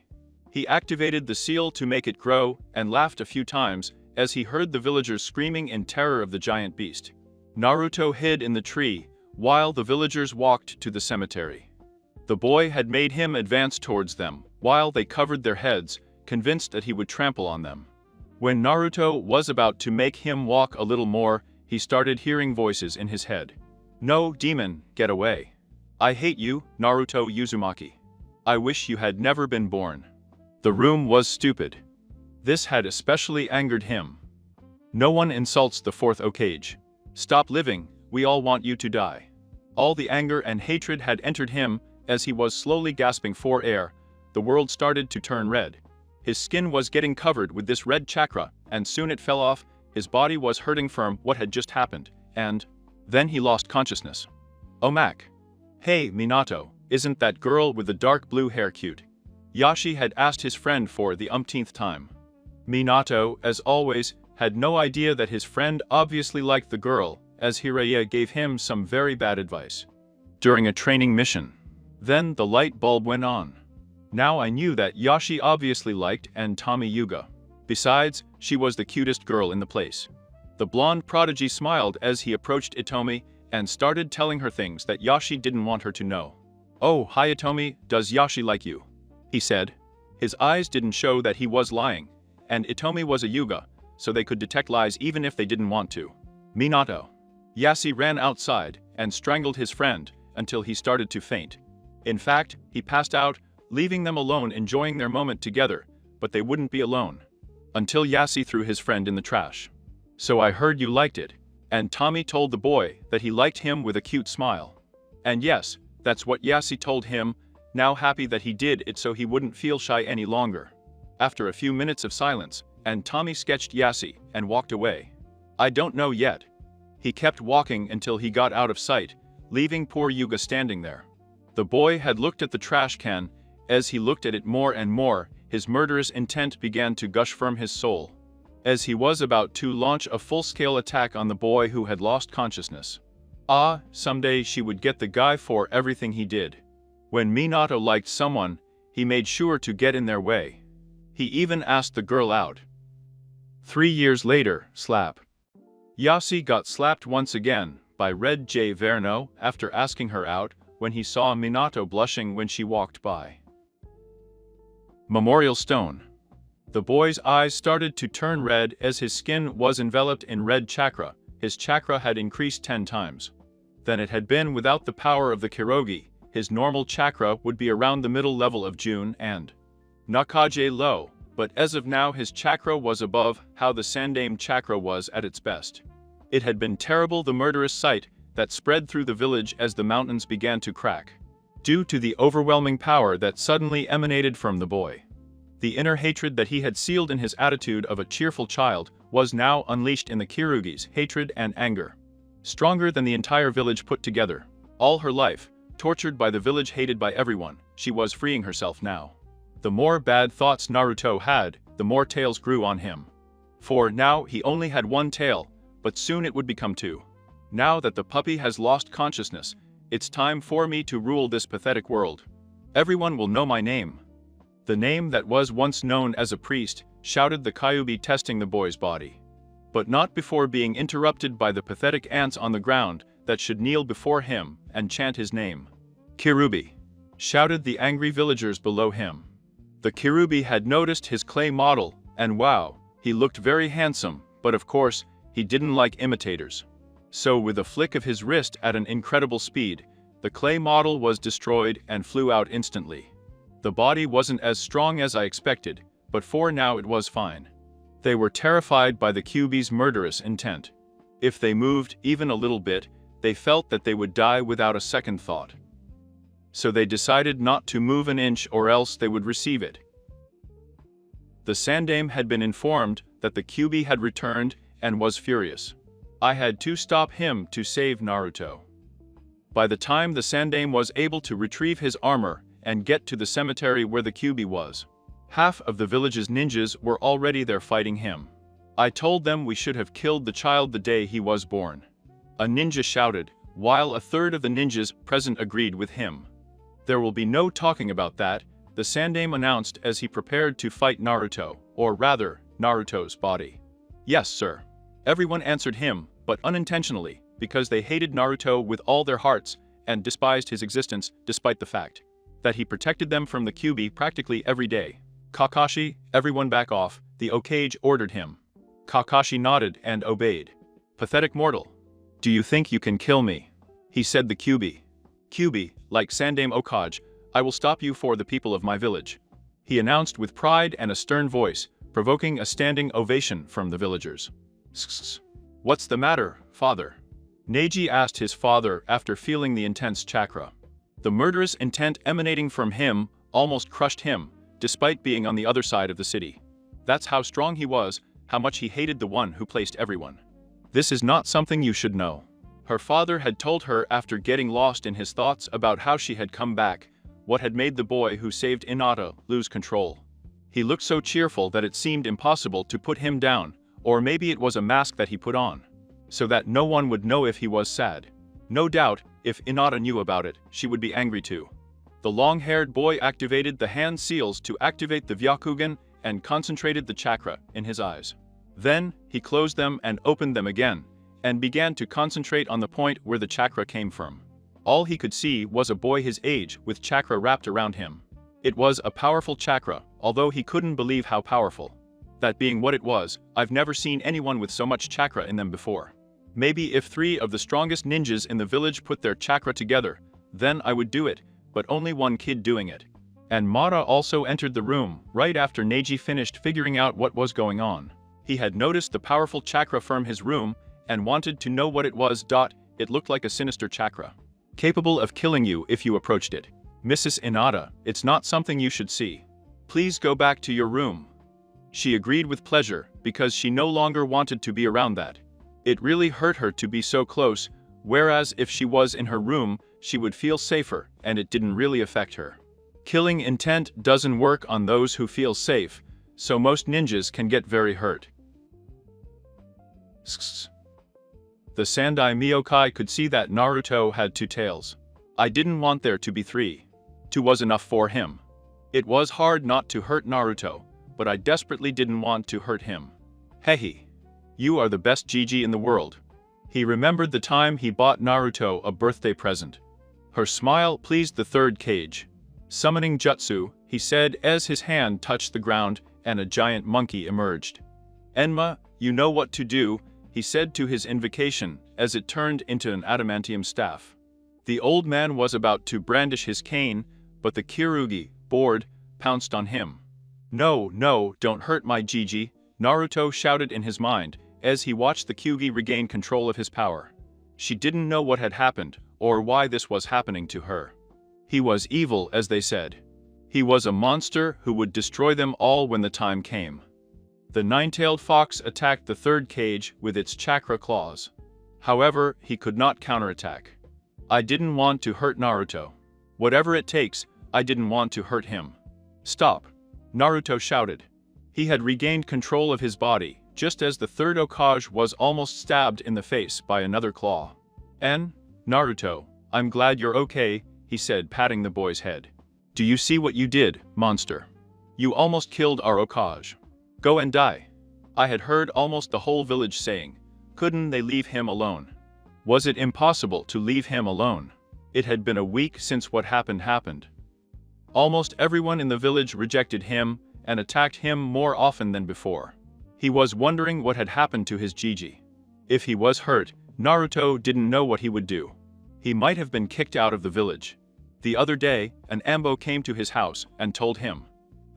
He activated the seal to make it grow and laughed a few times as he heard the villagers screaming in terror of the giant beast. Naruto hid in the tree while the villagers walked to the cemetery. The boy had made him advance towards them while they covered their heads, convinced that he would trample on them. When Naruto was about to make him walk a little more, he started hearing voices in his head. "No, demon, get away. I hate you, Naruto Uzumaki. I wish you had never been born." The room was stupid. This had especially angered him. No one insults the fourth Hokage. Stop living, we all want you to die. All the anger and hatred had entered him as he was slowly gasping for air. The world started to turn red. His skin was getting covered with this red chakra, and soon it fell off. His body was hurting from what had just happened, and then he lost consciousness. "Oh Mac. Hey Minato, isn't that girl with the dark blue hair cute?" Yashi had asked his friend for the umpteenth time. Minato, as always, had no idea that his friend obviously liked the girl, as Hiraya gave him some very bad advice during a training mission. Then the light bulb went on. Now I knew that Yashi obviously liked and Tommy Yuga. Besides, she was the cutest girl in the place. The blonde prodigy smiled as he approached Itomi and started telling her things that Yashi didn't want her to know. "Oh, hi Itomi, does Yashi like you?" he said. His eyes didn't show that he was lying, and Itomi was a Yuga, so they could detect lies even if they didn't want to. Minato. Yassi ran outside and strangled his friend until he started to faint. In fact, he passed out, leaving them alone enjoying their moment together, but they wouldn't be alone. Until Yassi threw his friend in the trash. "So I heard you liked it." And Tommy told the boy that he liked him with a cute smile. And yes, that's what Yassi told him, now happy that he did it so he wouldn't feel shy any longer. After a few minutes of silence, and Tommy sketched Yassi and walked away. "I don't know yet." He kept walking until he got out of sight, leaving poor Yuga standing there. The boy had looked at the trash can. As he looked at it more and more, his murderous intent began to gush from his soul. As he was about to launch a full-scale attack on the boy who had lost consciousness. Someday she would get the guy for everything he did. When Minato liked someone, he made sure to get in their way. He even asked the girl out. 3 years later, slap. Yassi got slapped once again by Red J. Verno after asking her out when he saw Minato blushing when she walked by. Memorial Stone. The boy's eyes started to turn red as his skin was enveloped in red chakra. His chakra had increased 10 times. Than it had been without the power of the Kirogi. His normal chakra would be around the middle level of June and Nakaje low, but as of now his chakra was above how the Sandaime chakra was at its best. It had been terrible, the murderous sight that spread through the village as the mountains began to crack, due to the overwhelming power that suddenly emanated from the boy. The inner hatred that he had sealed in his attitude of a cheerful child was now unleashed in the Kirugi's hatred and anger. Stronger than the entire village put together. All her life, tortured by the village, hated by everyone, she was freeing herself now. The more bad thoughts Naruto had, the more tails grew on him. For now he only had one tail, but soon it would become two. Now that the puppy has lost consciousness, it's time for me to rule this pathetic world. Everyone will know my name. The name that was once known as a priest, shouted the Kyuubi, testing the boy's body. But not before being interrupted by the pathetic ants on the ground that should kneel before him and chant his name. Kirubi, shouted the angry villagers below him. The Kirubi had noticed his clay model, and wow, he looked very handsome, but of course, he didn't like imitators. So with a flick of his wrist at an incredible speed, the clay model was destroyed and flew out instantly. The body wasn't as strong as I expected, but for now it was fine. They were terrified by the Kyuubi's murderous intent. If they moved even a little bit, they felt that they would die without a second thought. So they decided not to move an inch or else they would receive it. The Sandaime had been informed that the Kyuubi had returned and was furious. I had to stop him to save Naruto. By the time the Sandaime was able to retrieve his armor and get to the cemetery where the Kyuubi was, half of the village's ninjas were already there fighting him. I told them we should have killed the child the day he was born. A ninja shouted, while a third of the ninjas present agreed with him. There will be no talking about that, the Sandaime announced as he prepared to fight Naruto, or rather, Naruto's body. Yes, sir. Everyone answered him, but unintentionally, because they hated Naruto with all their hearts and despised his existence despite the fact that he protected them from the Kyuubi practically every day. Kakashi, everyone back off, the Okage ordered him. Kakashi nodded and obeyed. Pathetic mortal. Do you think you can kill me? He said the Kyuubi. Kyuubi, like Sandaime Okage, I will stop you for the people of my village. He announced with pride and a stern voice, provoking a standing ovation from the villagers. What's the matter, father? Neji asked his father after feeling the intense chakra. The murderous intent emanating from him almost crushed him, despite being on the other side of the city. That's how strong he was, how much he hated the one who placed everyone. This is not something you should know. Her father had told her after getting lost in his thoughts about how she had come back, what had made the boy who saved Hinata lose control. He looked so cheerful that it seemed impossible to put him down, or maybe it was a mask that he put on, so that no one would know if he was sad. No doubt, if Hinata knew about it, she would be angry too. The long-haired boy activated the hand seals to activate the Vyakugan and concentrated the chakra in his eyes. Then, he closed them and opened them again, and began to concentrate on the point where the chakra came from. All he could see was a boy his age with chakra wrapped around him. It was a powerful chakra, although he couldn't believe how powerful. That being what it was, I've never seen anyone with so much chakra in them before. Maybe if 3 of the strongest ninjas in the village put their chakra together, then I would do it, but only one kid doing it. And Mara also entered the room right after Neji finished figuring out what was going on. He had noticed the powerful chakra from his room and wanted to know what it was. It looked like a sinister chakra, capable of killing you if you approached it. Mrs. Hinata, it's not something you should see. Please go back to your room. She agreed with pleasure because she no longer wanted to be around that. It really hurt her to be so close, whereas if she was in her room, she would feel safer and it didn't really affect her. Killing intent doesn't work on those who feel safe, so most ninjas can get very hurt. The Sandai Myokai could see that Naruto had 2 tails. I didn't want there to be 3. 2 was enough for him. It was hard not to hurt Naruto, but I desperately didn't want to hurt him. Hehe. You are the best Gigi in the world. He remembered the time he bought Naruto a birthday present. Her smile pleased the 3rd Kage. Summoning jutsu, he said as his hand touched the ground and a giant monkey emerged. Enma, you know what to do, he said to his invocation as it turned into an adamantium staff. The old man was about to brandish his cane, but the Kirugi, bored, pounced on him. No, no, don't hurt my Gigi, Naruto shouted in his mind, as he watched the Kyuubi regain control of his power. She didn't know what had happened, or why this was happening to her. He was evil, as they said. He was a monster who would destroy them all when the time came. The nine-tailed fox attacked the third cage with its chakra claws. However, he could not counterattack. I didn't want to hurt Naruto. Whatever it takes, I didn't want to hurt him. Stop! Naruto shouted. He had regained control of his body, just as the third Hokage was almost stabbed in the face by another claw. Naruto, I'm glad you're okay, he said, patting the boy's head. Do you see what you did, monster? You almost killed our Hokage. Go and die. I had heard almost the whole village saying, couldn't they leave him alone? Was it impossible to leave him alone? It had been a week since what happened. Almost everyone in the village rejected him and attacked him more often than before. He was wondering what had happened to his Gigi. If he was hurt, Naruto didn't know what he would do. He might have been kicked out of the village. The other day, an Ambo came to his house and told him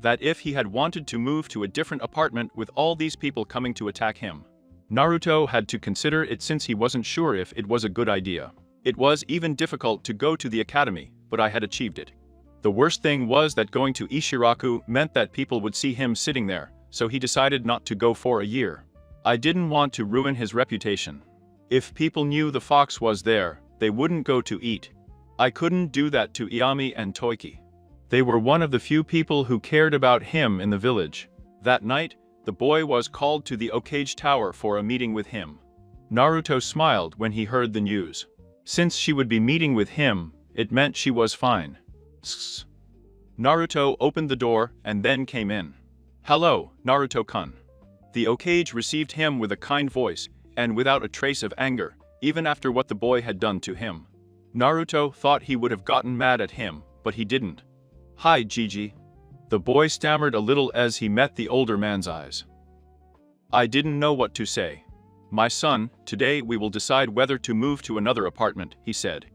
that if he had wanted to move to a different apartment with all these people coming to attack him, Naruto had to consider it since he wasn't sure if it was a good idea. It was even difficult to go to the academy, but I had achieved it. The worst thing was that going to Ishiraku meant that people would see him sitting there, so he decided not to go for a year. I didn't want to ruin his reputation. If people knew the fox was there, they wouldn't go to eat. I couldn't do that to Iami and Toiki. They were one of the few people who cared about him in the village. That night, the boy was called to the Okage Tower for a meeting with him. Naruto smiled when he heard the news. Since she would be meeting with him, it meant she was fine. Sss. Naruto opened the door and then came in. Hello, Naruto-kun. The Okage received him with a kind voice and without a trace of anger, even after what the boy had done to him. Naruto thought he would have gotten mad at him, but he didn't. Hi, Gigi. The boy stammered a little as he met the older man's eyes. I didn't know what to say. My son, today we will decide whether to move to another apartment, he said.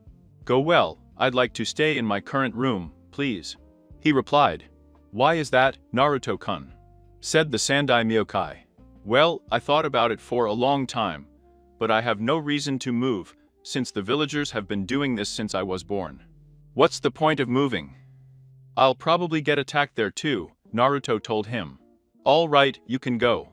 Go well, I'd like to stay in my current room, please. He replied. Why is that, Naruto-kun? Said the Sandai Myokai. Well, I thought about it for a long time, but I have no reason to move, since the villagers have been doing this since I was born. What's the point of moving? I'll probably get attacked there too, Naruto told him. All right, you can go.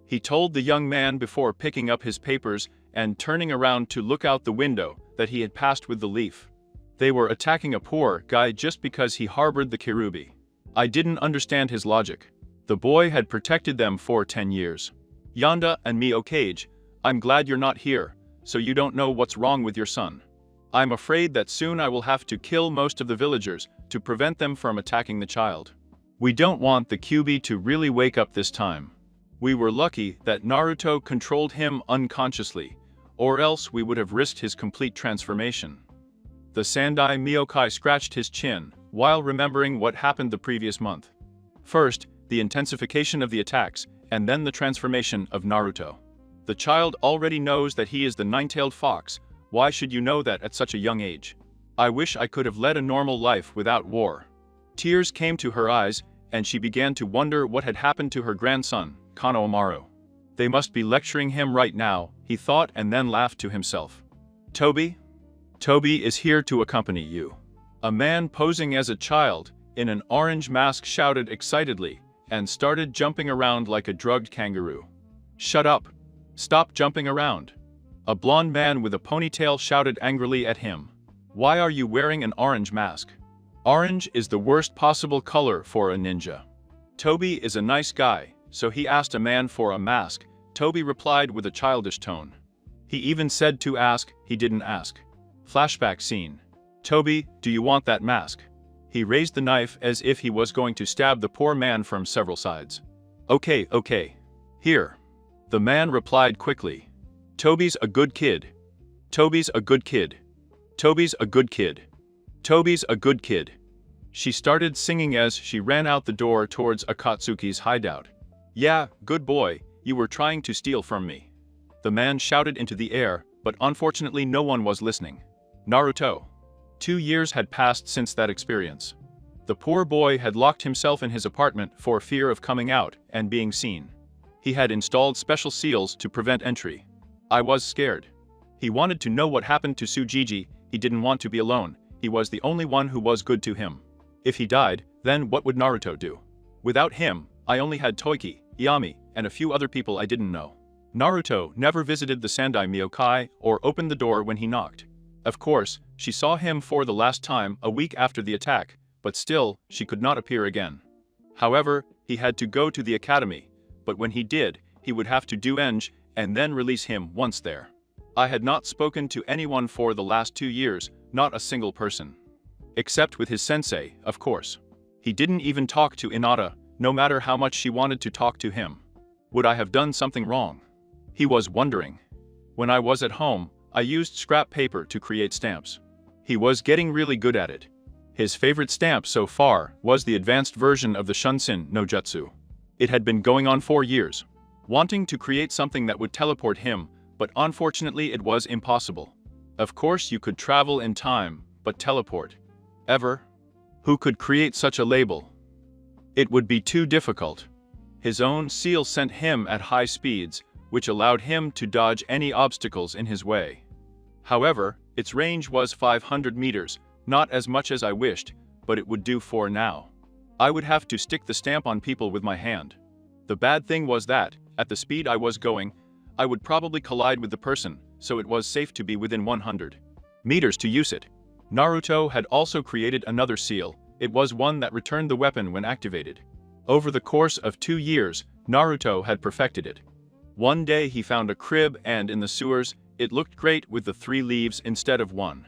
He told the young man before picking up his papers and turning around to look out the window that he had passed with the leaf. They were attacking a poor guy just because he harbored the Kyuubi. I didn't understand his logic. The boy had protected them for 10 years. Yonda and me Okage, I'm glad you're not here, so you don't know what's wrong with your son. I'm afraid that soon I will have to kill most of the villagers to prevent them from attacking the child. We don't want the Kyuubi to really wake up this time. We were lucky that Naruto controlled him unconsciously, or else we would have risked his complete transformation. The Sandai Myokai scratched his chin, while remembering what happened the previous month. First, the intensification of the attacks, and then the transformation of Naruto. The child already knows that he is the nine-tailed fox. Why should you know that at such a young age? I wish I could have led a normal life without war. Tears came to her eyes, and she began to wonder what had happened to her grandson, Konohamaru. They must be lecturing him right now, he thought, and then laughed to himself. Toby? Toby is here to accompany you. A man posing as a child, in an orange mask, shouted excitedly, and started jumping around like a drugged kangaroo. Shut up! Stop jumping around! A blond man with a ponytail shouted angrily at him. Why are you wearing an orange mask? Orange is the worst possible color for a ninja. Toby is a nice guy, so he asked a man for a mask. Toby replied with a childish tone. He even said to ask, he didn't ask. Flashback scene. Toby, do you want that mask? He raised the knife as if he was going to stab the poor man from several sides. Okay, okay. Here. The man replied quickly. Toby's a good kid. Toby's a good kid. Toby's a good kid. Toby's a good kid. She started singing as she ran out the door towards Akatsuki's hideout. Yeah, good boy, you were trying to steal from me. The man shouted into the air, but unfortunately no one was listening. Naruto. 2 years had passed since that experience. The poor boy had locked himself in his apartment for fear of coming out and being seen. He had installed special seals to prevent entry. I was scared. He wanted to know what happened to Tsujiji. He didn't want to be alone. He was the only one who was good to him. If he died, then what would Naruto do? Without him, I only had Toiki, Yami, and a few other people I didn't know. Naruto never visited the Sandai Myokai or opened the door when he knocked. Of course, she saw him for the last time a week after the attack, but still, she could not appear again. However, he had to go to the academy, but when he did, he would have to do Eng and then release him once there. I had not spoken to anyone for the last 2 years, not a single person. Except with his sensei, of course. He didn't even talk to Hinata, no matter how much she wanted to talk to him. Would I have done something wrong? He was wondering. When I was at home, I used scrap paper to create stamps. He was getting really good at it. His favorite stamp so far was the advanced version of the Shunsin no Jutsu. It had been going on 4 years. Wanting to create something that would teleport him, but unfortunately it was impossible. Of course you could travel in time, but teleport. Ever? Who could create such a label? It would be too difficult. His own seal sent him at high speeds, which allowed him to dodge any obstacles in his way. However, its range was 500 meters, not as much as I wished, but it would do for now. I would have to stick the stamp on people with my hand. The bad thing was that, at the speed I was going, I would probably collide with the person, so it was safe to be within 100 meters to use it. Naruto had also created another seal. It was one that returned the weapon when activated. Over the course of 2 years, Naruto had perfected it. One day he found a crib and in the sewers, it looked great with the 3 leaves instead of 1.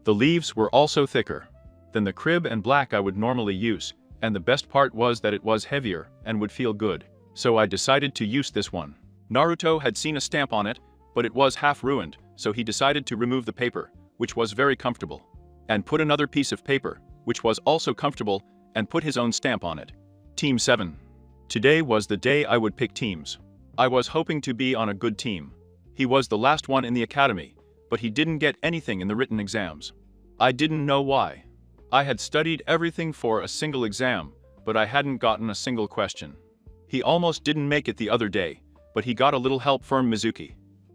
The leaves were also thicker than the crib and black I would normally use, and the best part was that it was heavier and would feel good, so I decided to use this one. Naruto had seen a stamp on it, but it was half ruined, so he decided to remove the paper, which was very comfortable, and put another piece of paper, which was also comfortable, and put his own stamp on it. Team 7. Today was the day I would pick teams. I was hoping to be on a good team. He was the last one in the academy, but he didn't get anything in the written exams. I didn't know why. I had studied everything for a single exam, but I hadn't gotten a single question. He almost didn't make it the other day, but he got a little help from Mizuki.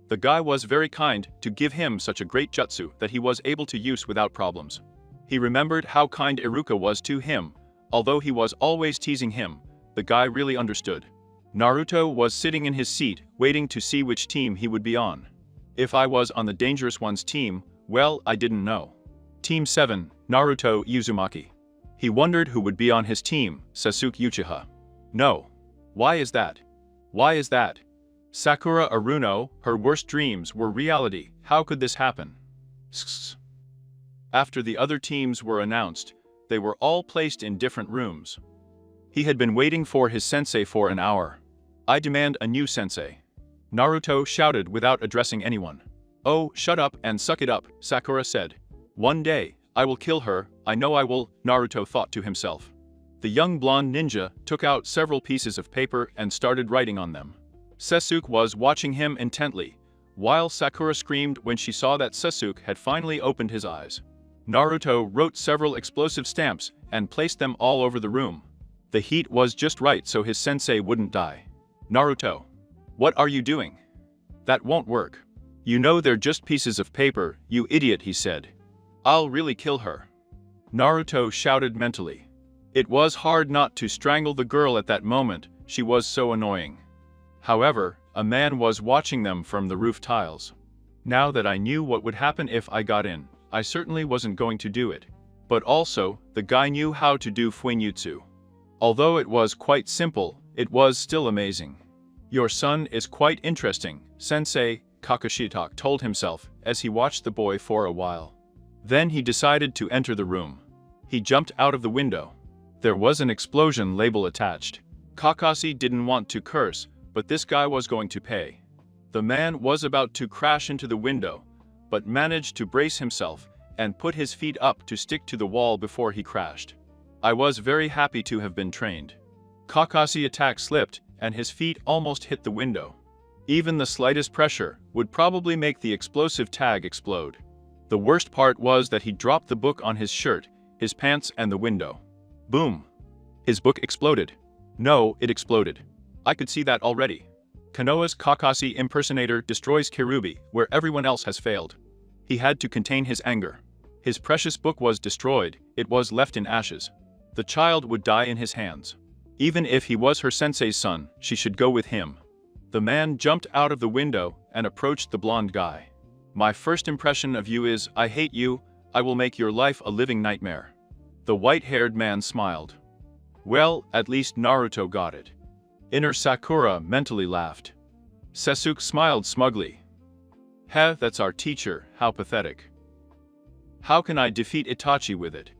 The guy was very kind to give him such a great jutsu that he was able to use without problems. He remembered how kind Iruka was to him. Although he was always teasing him, the guy really understood. Naruto was sitting in his seat, waiting to see which team he would be on. If I was on the dangerous one's team, well, I didn't know. Team 7, Naruto Uzumaki. He wondered who would be on his team, Sasuke Uchiha. No. Why is that? Why is that? Sakura Aruno, her worst dreams were reality. How could this happen? After the other teams were announced, they were all placed in different rooms. He had been waiting for his sensei for an hour. I demand a new sensei. Naruto shouted without addressing anyone. Oh, shut up and suck it up, Sakura said. One day, I will kill her, I know I will, Naruto thought to himself. The young blonde ninja took out several pieces of paper and started writing on them. Sasuke was watching him intently, while Sakura screamed when she saw that Sasuke had finally opened his eyes. Naruto wrote several explosive stamps and placed them all over the room. The heat was just right so his sensei wouldn't die. Naruto. What are you doing? That won't work. You know they're just pieces of paper, you idiot, he said. I'll really kill her. Naruto shouted mentally. It was hard not to strangle the girl at that moment, she was so annoying. However, a man was watching them from the roof tiles. Now that I knew what would happen if I got in, I certainly wasn't going to do it. But also, the guy knew how to do fuinjutsu. Although it was quite simple, it was still amazing. Your son is quite interesting, Sensei, Kakashi told himself as he watched the boy for a while. Then he decided to enter the room. He jumped out of the window. There was an explosion label attached. Kakashi didn't want to curse, but this guy was going to pay. The man was about to crash into the window, but managed to brace himself and put his feet up to stick to the wall before he crashed. I was very happy to have been trained. Kakashi's attack slipped and his feet almost hit the window. Even the slightest pressure would probably make the explosive tag explode. The worst part was that he dropped the book on his shirt, his pants and the window. Boom! His book exploded. No, it exploded. I could see that already. Konoha's Kakashi impersonator destroys Kirubi, where everyone else has failed. He had to contain his anger. His precious book was destroyed, it was left in ashes. The child would die in his hands. Even if he was her sensei's son, she should go with him. The man jumped out of the window and approached the blonde guy. My first impression of you is, I hate you, I will make your life a living nightmare. The white-haired man smiled. Well, at least Naruto got it. Inner Sakura mentally laughed. Sasuke smiled smugly. Heh, that's our teacher, how pathetic. How can I defeat Itachi with it?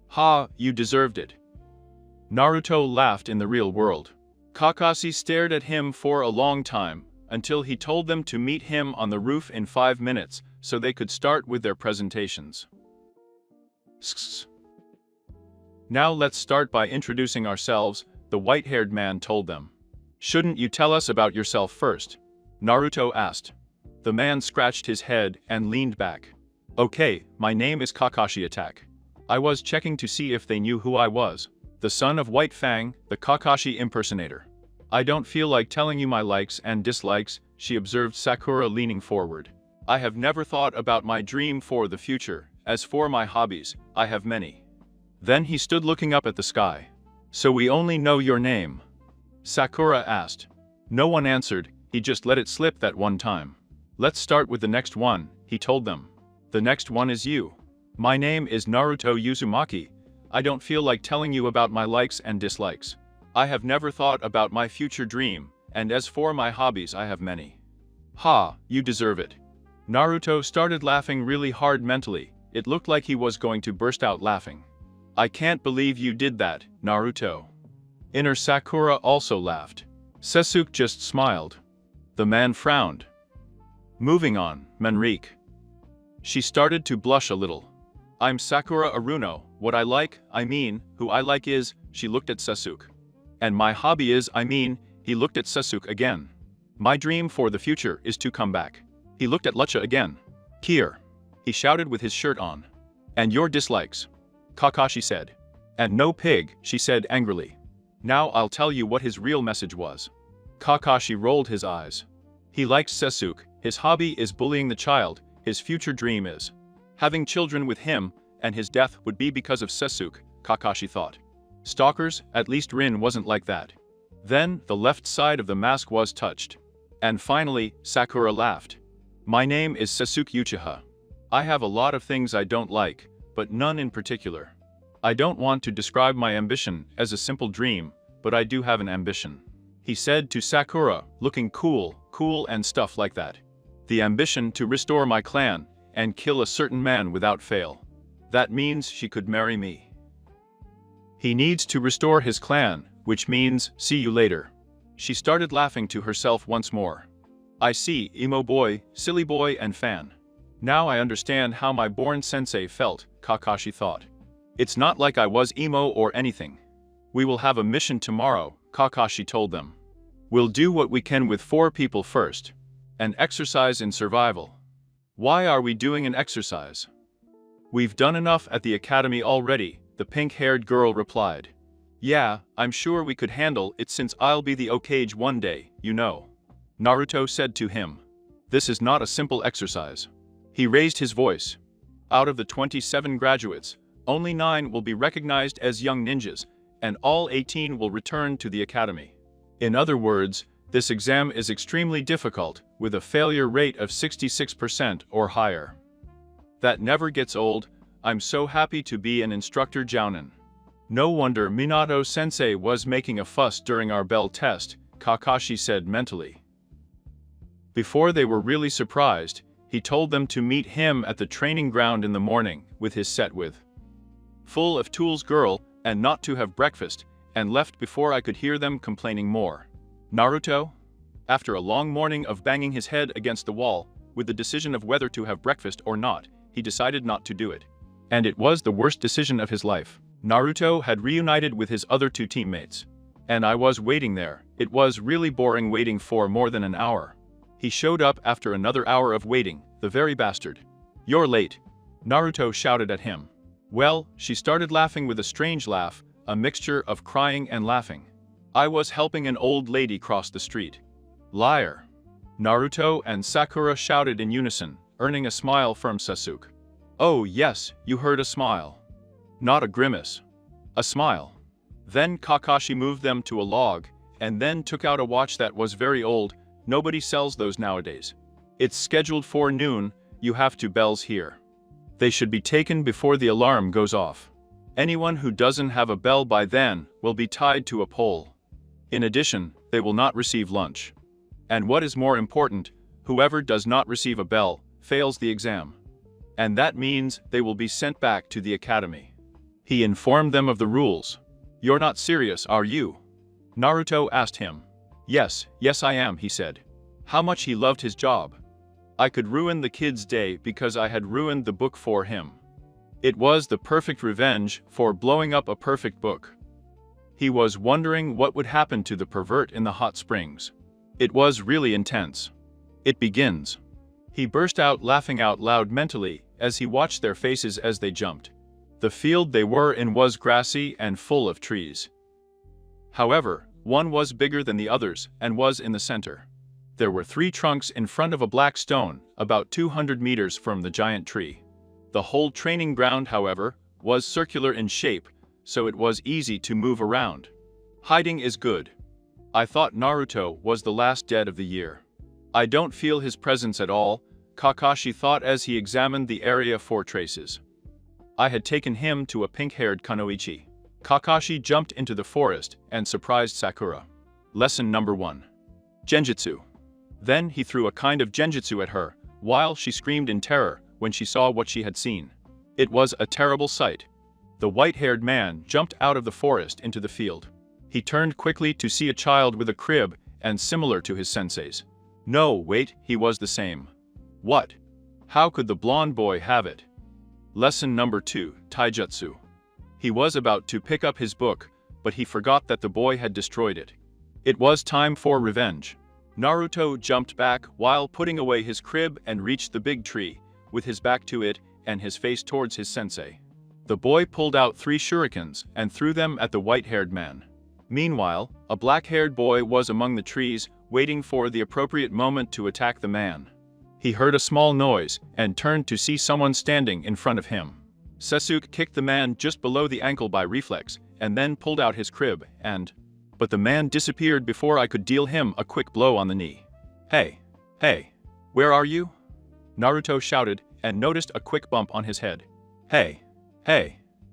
Ha, you deserved it. Naruto laughed in the real world. Kakashi stared at him for a long time, until he told them to meet him on the roof in 5 minutes, so they could start with their presentations. Now let's start by introducing ourselves, the white-haired man told them. Shouldn't you tell us about yourself first? Naruto asked. The man scratched his head and leaned back. Okay, my name is Kakashi Attack. I was checking to see if they knew who I was. The son of White Fang, the Kakashi impersonator. I don't feel like telling you my likes and dislikes, she observed Sakura leaning forward. I have never thought about my dream for the future. As for my hobbies, I have many. Then he stood looking up at the sky. So we only know your name? Sakura asked. No one answered, he just let it slip that one time. Let's start with the next one, he told them. The next one is you. My name is Naruto Uzumaki. I don't feel like telling you about my likes and dislikes. I have never thought about my future dream, and as for my hobbies I have many. Ha, you deserve it. Naruto started laughing really hard mentally, it looked like he was going to burst out laughing. I can't believe you did that, Naruto. Inner Sakura also laughed. Sasuke just smiled. The man frowned. Moving on, Manrike. She started to blush a little. I'm Sakura Aruno, what I like, who I like is, she looked at Sasuke. And my hobby is, he looked at Sasuke again. My dream for the future is to come back. He looked at Lucha again. Here. He shouted with his shirt on. And your dislikes. Kakashi said. And no pig, she said angrily. Now I'll tell you what his real message was. Kakashi rolled his eyes. He likes Sasuke, his hobby is bullying the child, his future dream is having children with him, and his death would be because of Sasuke, Kakashi thought. Stalkers, at least Rin wasn't like that. Then, the left side of the mask was touched. And finally, Sakura laughed. My name is Sasuke Uchiha. I have a lot of things I don't like, but none in particular. I don't want to describe my ambition as a simple dream, but I do have an ambition. He said to Sakura, looking cool and stuff like that. The ambition to restore my clan, and kill a certain man without fail. That means she could marry me. He needs to restore his clan, which means, see you later. She started laughing to herself once more. I see, emo boy, silly boy and fan. Now I understand how my born sensei felt, Kakashi thought. It's not like I was emo or anything. We will have a mission tomorrow, Kakashi told them. We'll do what we can with 4 people first. An exercise in survival. Why are we doing an exercise? We've done enough at the academy already, the pink-haired girl replied. Yeah, I'm sure we could handle it since I'll be the Hokage one day, you know. Naruto said to him. This is not a simple exercise. He raised his voice. Out of the 27 graduates, only 9 will be recognized as young ninjas, and all 18 will return to the academy. In other words, this exam is extremely difficult, with a failure rate of 66% or higher. That never gets old. I'm so happy to be an instructor Jounin. No wonder Minato-sensei was making a fuss during our bell test, Kakashi said mentally. Before they were really surprised, he told them to meet him at the training ground in the morning, with his set with full of tools girl, and not to have breakfast, and left before I could hear them complaining more. Naruto? After a long morning of banging his head against the wall, with the decision of whether to have breakfast or not, he decided not to do it. And it was the worst decision of his life. Naruto had reunited with his other 2 teammates. And I was waiting there. It was really boring waiting for more than an hour. He showed up after another hour of waiting, the very bastard. You're late. Naruto shouted at him. Well, she started laughing with a strange laugh, a mixture of crying and laughing. I was helping an old lady cross the street. Liar! Naruto and Sakura shouted in unison, earning a smile from Sasuke. Oh yes, you heard a smile. Not a grimace. A smile. Then Kakashi moved them to a log, and then took out a watch that was very old. Nobody sells those nowadays. It's scheduled for noon, you have two bells here. They should be taken before the alarm goes off. Anyone who doesn't have a bell by then will be tied to a pole. In addition, they will not receive lunch. And what is more important, whoever does not receive a bell fails the exam. And that means they will be sent back to the academy. He informed them of the rules. You're not serious, are you? Naruto asked him. Yes, I am, he said. How much he loved his job. I could ruin the kid's day because I had ruined the book for him. It was the perfect revenge for blowing up a perfect book. He was wondering what would happen to the pervert in the hot springs. It was really intense. It begins. He burst out laughing out loud mentally as he watched their faces as they jumped. The field they were in was grassy and full of trees. However, one was bigger than the others and was in the center. There were 3 trunks in front of a black stone, about 200 meters from the giant tree. The whole training ground, however, was circular in shape, so it was easy to move around. Hiding is good. I thought Naruto was the last dead of the year. I don't feel his presence at all, Kakashi thought as he examined the area for traces. I had taken him to a pink-haired kunoichi. Kakashi jumped into the forest and surprised Sakura. Lesson number 1. Genjutsu. Then he threw a kind of genjutsu at her, while she screamed in terror when she saw what she had seen. It was a terrible sight. The white-haired man jumped out of the forest into the field. He turned quickly to see a child with a crib and similar to his sensei's. No, wait, he was the same. What? How could the blonde boy have it? Lesson number 2, Taijutsu. He was about to pick up his book, but he forgot that the boy had destroyed it. It was time for revenge. Naruto jumped back while putting away his crib and reached the big tree, with his back to it and his face towards his sensei. The boy pulled out 3 shurikens and threw them at the white-haired man. Meanwhile, a black-haired boy was among the trees, waiting for the appropriate moment to attack the man. He heard a small noise and turned to see someone standing in front of him. Sasuke kicked the man just below the ankle by reflex, and then pulled out his crib but the man disappeared before I could deal him a quick blow on the knee. Hey, where are you? Naruto shouted and noticed a quick bump on his head. Hey,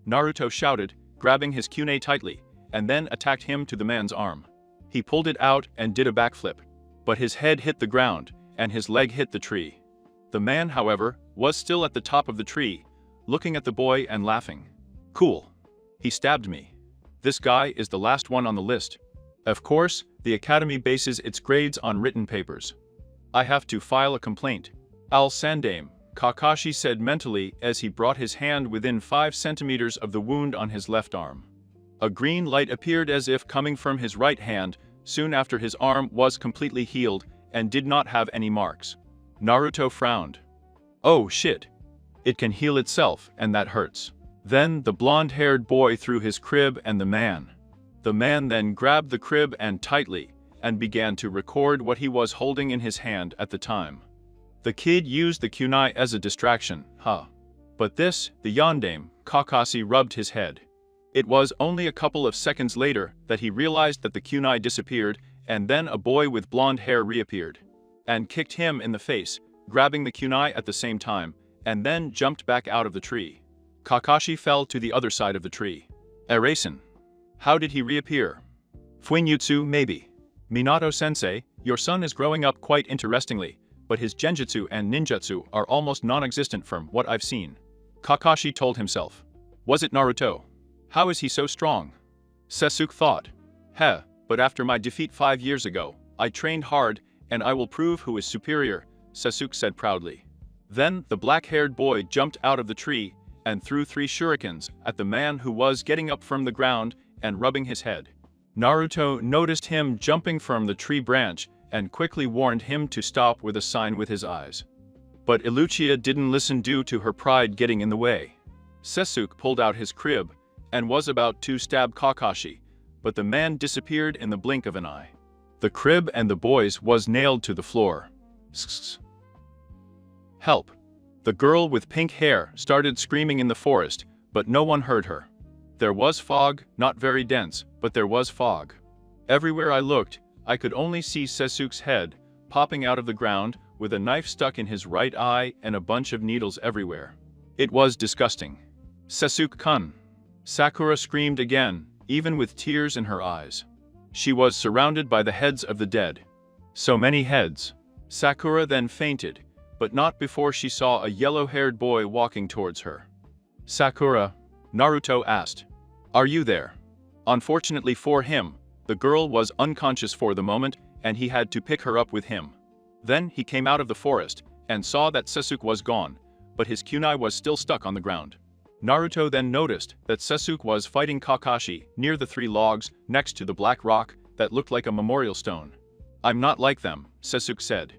Naruto shouted, grabbing his kunai tightly, and then attacked him to the man's arm. He pulled it out and did a backflip, but his head hit the ground, and his leg hit the tree. The man, however, was still at the top of the tree, looking at the boy and laughing. Cool. He stabbed me. This guy is the last one on the list. Of course, the academy bases its grades on written papers. I have to file a complaint. Al Sandame, Kakashi said mentally as he brought his hand within 5 centimeters of the wound on his left arm. A green light appeared as if coming from his right hand, soon after his arm was completely healed and did not have any marks. Naruto frowned. Oh shit. It can heal itself, and that hurts. Then the blonde-haired boy threw his crib and the man. The man then grabbed the crib and tightly, and began to record what he was holding in his hand at the time. The kid used the kunai as a distraction, But this, the yondaime, Kakashi rubbed his head. It was only a couple of seconds later that he realized that the kunai disappeared, and then a boy with blonde hair reappeared, and kicked him in the face, grabbing the kunai at the same time, and then jumped back out of the tree. Kakashi fell to the other side of the tree. Erasen. How did he reappear? Fuinjutsu, maybe. Minato-sensei, your son is growing up quite interestingly, but his genjutsu and ninjutsu are almost non-existent from what I've seen. Kakashi told himself. Was it Naruto? How is he so strong? Sasuke thought. But after my defeat 5 years ago, I trained hard, and I will prove who is superior, Sasuke said proudly. Then the black-haired boy jumped out of the tree and threw 3 shurikens at the man who was getting up from the ground and rubbing his head. Naruto noticed him jumping from the tree branch and quickly warned him to stop with a sign with his eyes. But Illuchia didn't listen due to her pride getting in the way. Sasuke pulled out his crib and was about to stab Kakashi, but the man disappeared in the blink of an eye. The crib and the boys was nailed to the floor. Help! The girl with pink hair started screaming in the forest, but no one heard her. There was fog, not very dense, but there was fog. Everywhere I looked, I could only see Sasuke's head, popping out of the ground, with a knife stuck in his right eye and a bunch of needles everywhere. It was disgusting. Sasuke-kun! Sakura screamed again, even with tears in her eyes. She was surrounded by the heads of the dead. So many heads. Sakura then fainted, but not before she saw a yellow-haired boy walking towards her. Sakura, Naruto asked, "Are you there?" Unfortunately for him, the girl was unconscious for the moment, and he had to pick her up with him. Then he came out of the forest, and saw that Sasuke was gone, but his kunai was still stuck on the ground. Naruto then noticed that Sasuke was fighting Kakashi near the 3 logs next to the black rock that looked like a memorial stone. "I'm not like them," Sasuke said.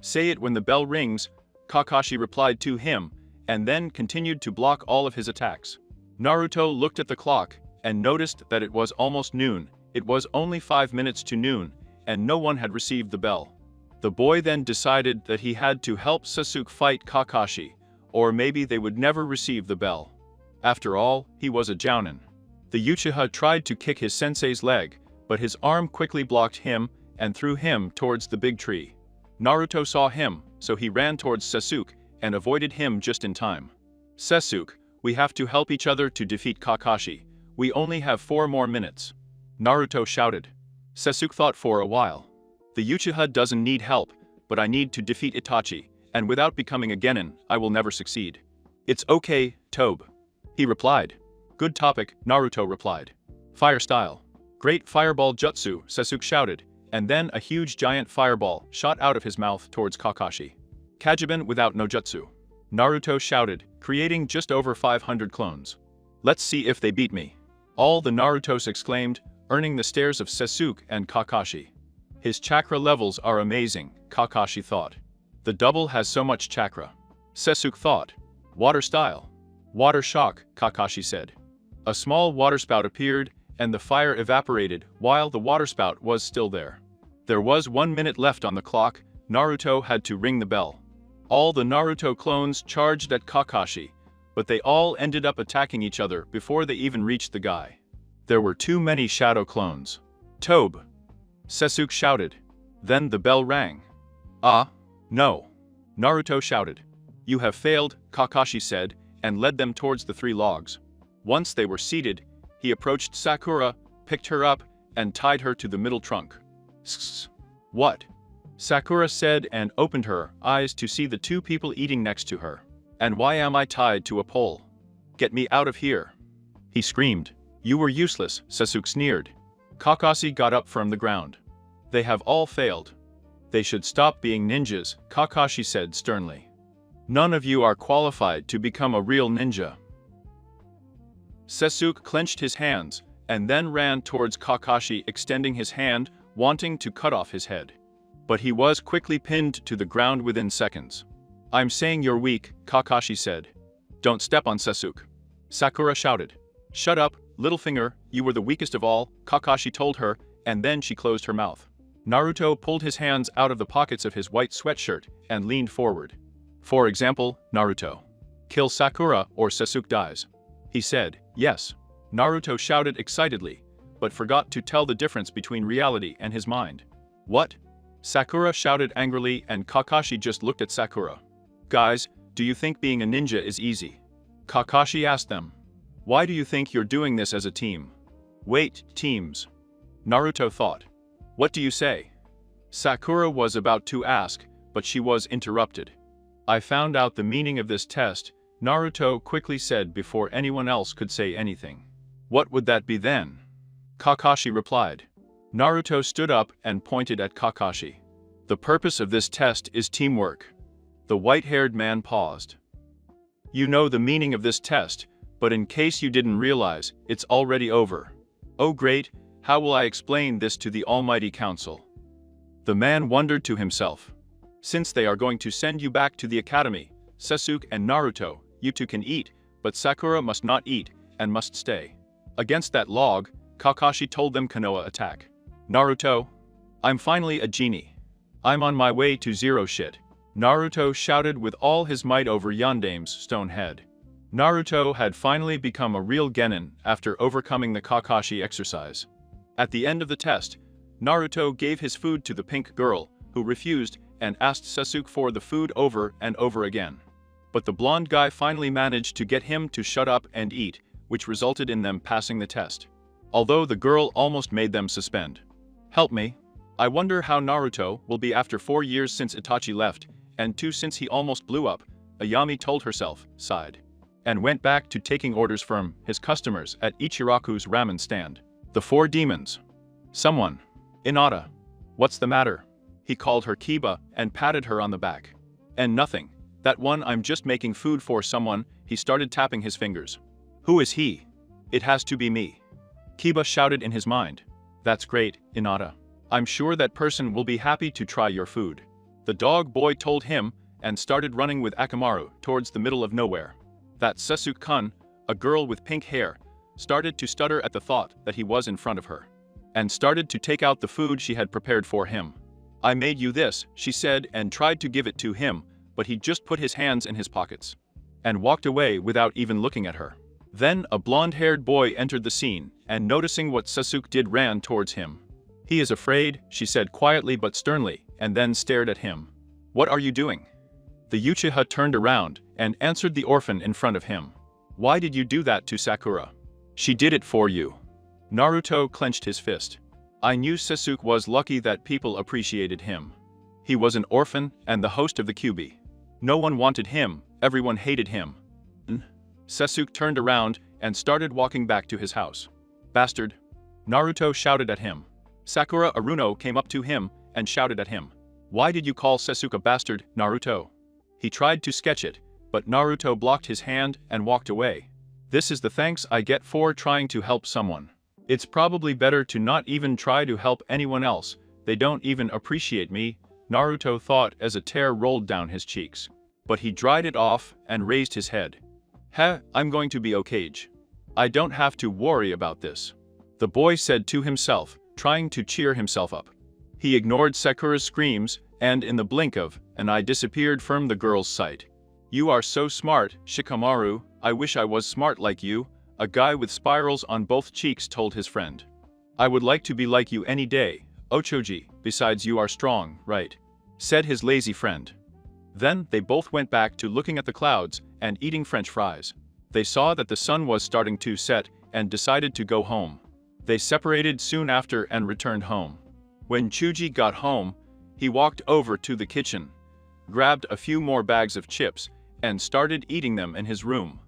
"Say it when the bell rings," Kakashi replied to him, and then continued to block all of his attacks. Naruto looked at the clock and noticed that it was almost noon. It was only 5 minutes to noon, and no one had received the bell. The boy then decided that he had to help Sasuke fight Kakashi, or maybe they would never receive the bell. After all, he was a jounin. The Uchiha tried to kick his sensei's leg, but his arm quickly blocked him and threw him towards the big tree. Naruto saw him, so he ran towards Sasuke and avoided him just in time. "Sasuke, we have to help each other to defeat Kakashi. We only have 4 more minutes." Naruto shouted. Sasuke thought for a while. "The Uchiha doesn't need help, but I need to defeat Itachi, and without becoming a genin, I will never succeed." "It's okay, Tobe," he replied. "Good topic," Naruto replied. "Fire style." "Great fireball jutsu," Sasuke shouted, and then a huge giant fireball shot out of his mouth towards Kakashi. "Kajibin without no jutsu," Naruto shouted, creating just over 500 clones. "Let's see if they beat me." All the Narutos exclaimed, earning the stares of Sasuke and Kakashi. "His chakra levels are amazing," Kakashi thought. "The double has so much chakra." Sasuke thought. "Water style." "Water shock," Kakashi said. A small waterspout appeared, and the fire evaporated while the waterspout was still there. There was 1 minute left on the clock. Naruto had to ring the bell. All the Naruto clones charged at Kakashi, but they all ended up attacking each other before they even reached the guy. There were too many shadow clones. "Tobe!" Sasuke shouted. Then the bell rang. "Ah, no!" Naruto shouted. "You have failed," Kakashi said, and led them towards the 3 logs. Once they were seated, he approached Sakura, picked her up, and tied her to the middle trunk. "What?" Sakura said and opened her eyes to see the 2 people eating next to her. "And why am I tied to a pole? Get me out of here!" he screamed. "You were useless," Sasuke sneered. Kakashi got up from the ground. "They have all failed. They should stop being ninjas," Kakashi said sternly. "None of you are qualified to become a real ninja." Sasuke clenched his hands, and then ran towards Kakashi, extending his hand, wanting to cut off his head. But he was quickly pinned to the ground within seconds. "I'm saying you're weak," Kakashi said. "Don't step on Sasuke." Sakura shouted. "Shut up, Littlefinger, you were the weakest of all," Kakashi told her, and then she closed her mouth. Naruto pulled his hands out of the pockets of his white sweatshirt and leaned forward. "For example, Naruto. Kill Sakura or Sasuke dies." He said, "Yes." Naruto shouted excitedly, but forgot to tell the difference between reality and his mind. "What?" Sakura shouted angrily, and Kakashi just looked at Sakura. "Guys, do you think being a ninja is easy?" Kakashi asked them. "Why do you think you're doing this as a team?" "Wait, teams." Naruto thought. "What do you say?" Sakura was about to ask, but she was interrupted. "I found out the meaning of this test," Naruto quickly said before anyone else could say anything. "What would that be then?" Kakashi replied. Naruto stood up and pointed at Kakashi. "The purpose of this test is teamwork." The white-haired man paused. "You know the meaning of this test, but in case you didn't realize, it's already over." "Oh great, how will I explain this to the Almighty Council?" The man wondered to himself. "Since they are going to send you back to the academy, Sasuke and Naruto, you two can eat, but Sakura must not eat, and must stay." Against that log, Kakashi told them Konoha attack. Naruto, I'm finally a genie. I'm on my way to zero shit. Naruto shouted with all his might over Yandame's stone head. Naruto had finally become a real genin after overcoming the Kakashi exercise. At the end of the test, Naruto gave his food to the pink girl, who refused and asked Sasuke for the food over and over again. But the blonde guy finally managed to get him to shut up and eat, which resulted in them passing the test. Although the girl almost made them suspend. Help me. I wonder how Naruto will be after 4 years since Itachi left, and 2 since he almost blew up, Ayami told herself, sighed, and went back to taking orders from his customers at Ichiraku's ramen stand. The 4 demons. Someone. Hinata. What's the matter? He called her Kiba and patted her on the back. And nothing. That one, I'm just making food for someone. He started tapping his fingers. Who is he? It has to be me. Kiba shouted in his mind. That's great, Hinata. I'm sure that person will be happy to try your food. The dog boy told him and started running with Akamaru towards the middle of nowhere. That Sasuke-kun, a girl with pink hair, started to stutter at the thought that he was in front of her, and started to take out the food she had prepared for him. I made you this, she said, and tried to give it to him, but he just put his hands in his pockets and walked away without even looking at her. Then a blonde-haired boy entered the scene, and noticing what Sasuke did ran towards him. He is afraid, she said quietly but sternly, and then stared at him. What are you doing? The Uchiha turned around and answered the orphan in front of him. Why did you do that to Sakura? She did it for you. Naruto clenched his fist. I knew Sasuke was lucky that people appreciated him. He was an orphan and the host of the Kyuubi. No one wanted him, everyone hated him. Sasuke turned around and started walking back to his house. Bastard. Naruto shouted at him. Sakura Aruno came up to him and shouted at him. Why did you call Sasuke a bastard, Naruto? He tried to sketch it, but Naruto blocked his hand and walked away. This is the thanks I get for trying to help someone. It's probably better to not even try to help anyone else. They don't even appreciate me, Naruto thought as a tear rolled down his cheeks. But he dried it off and raised his head. Heh, I'm going to be okay. I don't have to worry about this. The boy said to himself, trying to cheer himself up. He ignored Sakura's screams, and in the blink of an eye disappeared from the girl's sight. You are so smart, Shikamaru, I wish I was smart like you, a guy with spirals on both cheeks told his friend. I would like to be like you any day, Ochoji, besides you are strong, right? Said his lazy friend. Then they both went back to looking at the clouds and eating French fries. They saw that the sun was starting to set and decided to go home. They separated soon after and returned home. When Chuji got home, he walked over to the kitchen, grabbed a few more bags of chips, and started eating them in his room.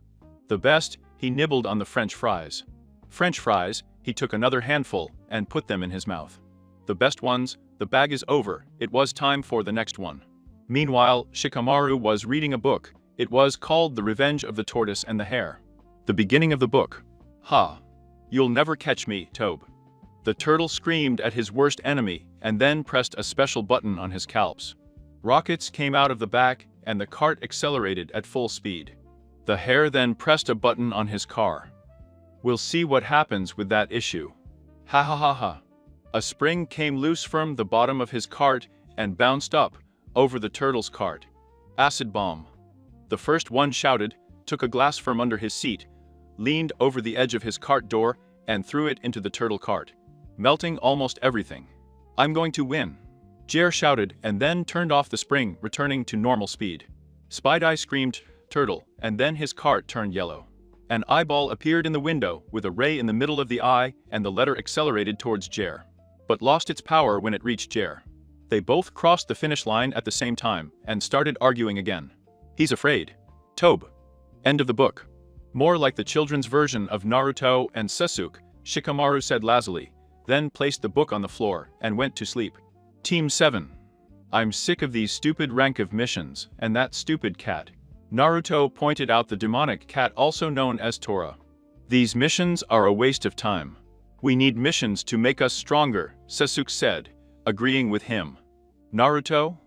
The best, he nibbled on the French fries. French fries, he took another handful and put them in his mouth. The best ones, the bag is over, it was time for the next one. Meanwhile, Shikamaru was reading a book. It was called The Revenge of the Tortoise and the Hare. The beginning of the book. Ha! You'll never catch me, Tobe. The turtle screamed at his worst enemy and then pressed a special button on his calps. Rockets came out of the back and the cart accelerated at full speed. The hare then pressed a button on his car. We'll see what happens with that issue. Ha ha ha ha. A spring came loose from the bottom of his cart and bounced up over the turtle's cart. Acid bomb. The first one shouted, took a glass from under his seat, leaned over the edge of his cart door, and threw it into the turtle cart, melting almost everything. I'm going to win. Jer shouted and then turned off the spring, returning to normal speed. Spidey screamed, turtle, and then his cart turned yellow. An eyeball appeared in the window with a ray in the middle of the eye, and the letter accelerated towards Jer, but lost its power when it reached Jer. They both crossed the finish line at the same time and started arguing again. He's afraid. Tobe. End of the book. More like the children's version of Naruto and Sasuke, Shikamaru said lazily, then placed the book on the floor and went to sleep. Team 7. I'm sick of these stupid rank of missions and that stupid cat. Naruto pointed out the demonic cat also known as Tora. These missions are a waste of time. We need missions to make us stronger, Sasuke said, agreeing with him. Naruto?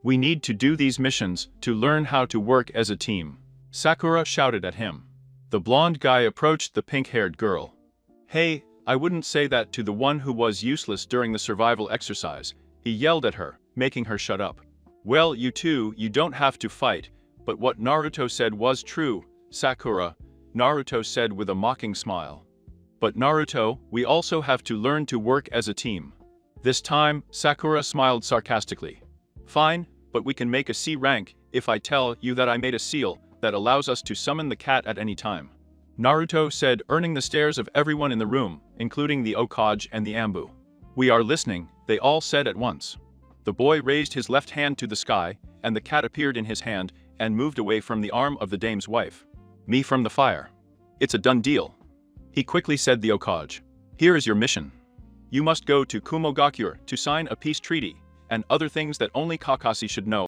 We need to do these missions to learn how to work as a team. Sakura shouted at him. The blonde guy approached the pink-haired girl. Hey, I wouldn't say that to the one who was useless during the survival exercise, he yelled at her, making her shut up. Well, you two, you don't have to fight, but what Naruto said was true, Sakura, Naruto said with a mocking smile. But Naruto, we also have to learn to work as a team. This time, Sakura smiled sarcastically. Fine, but we can make a C rank if I tell you that I made a seal that allows us to summon the cat at any time. Naruto said, earning the stares of everyone in the room, including the Hokage and the Ambu. We are listening, they all said at once. The boy raised his left hand to the sky, and the cat appeared in his hand and moved away from the arm of the dame's wife. Me from the fire. It's a done deal. He quickly said the Hokage. Here is your mission. You must go to Kumogakure to sign a peace treaty, and other things that only Kakashi should know.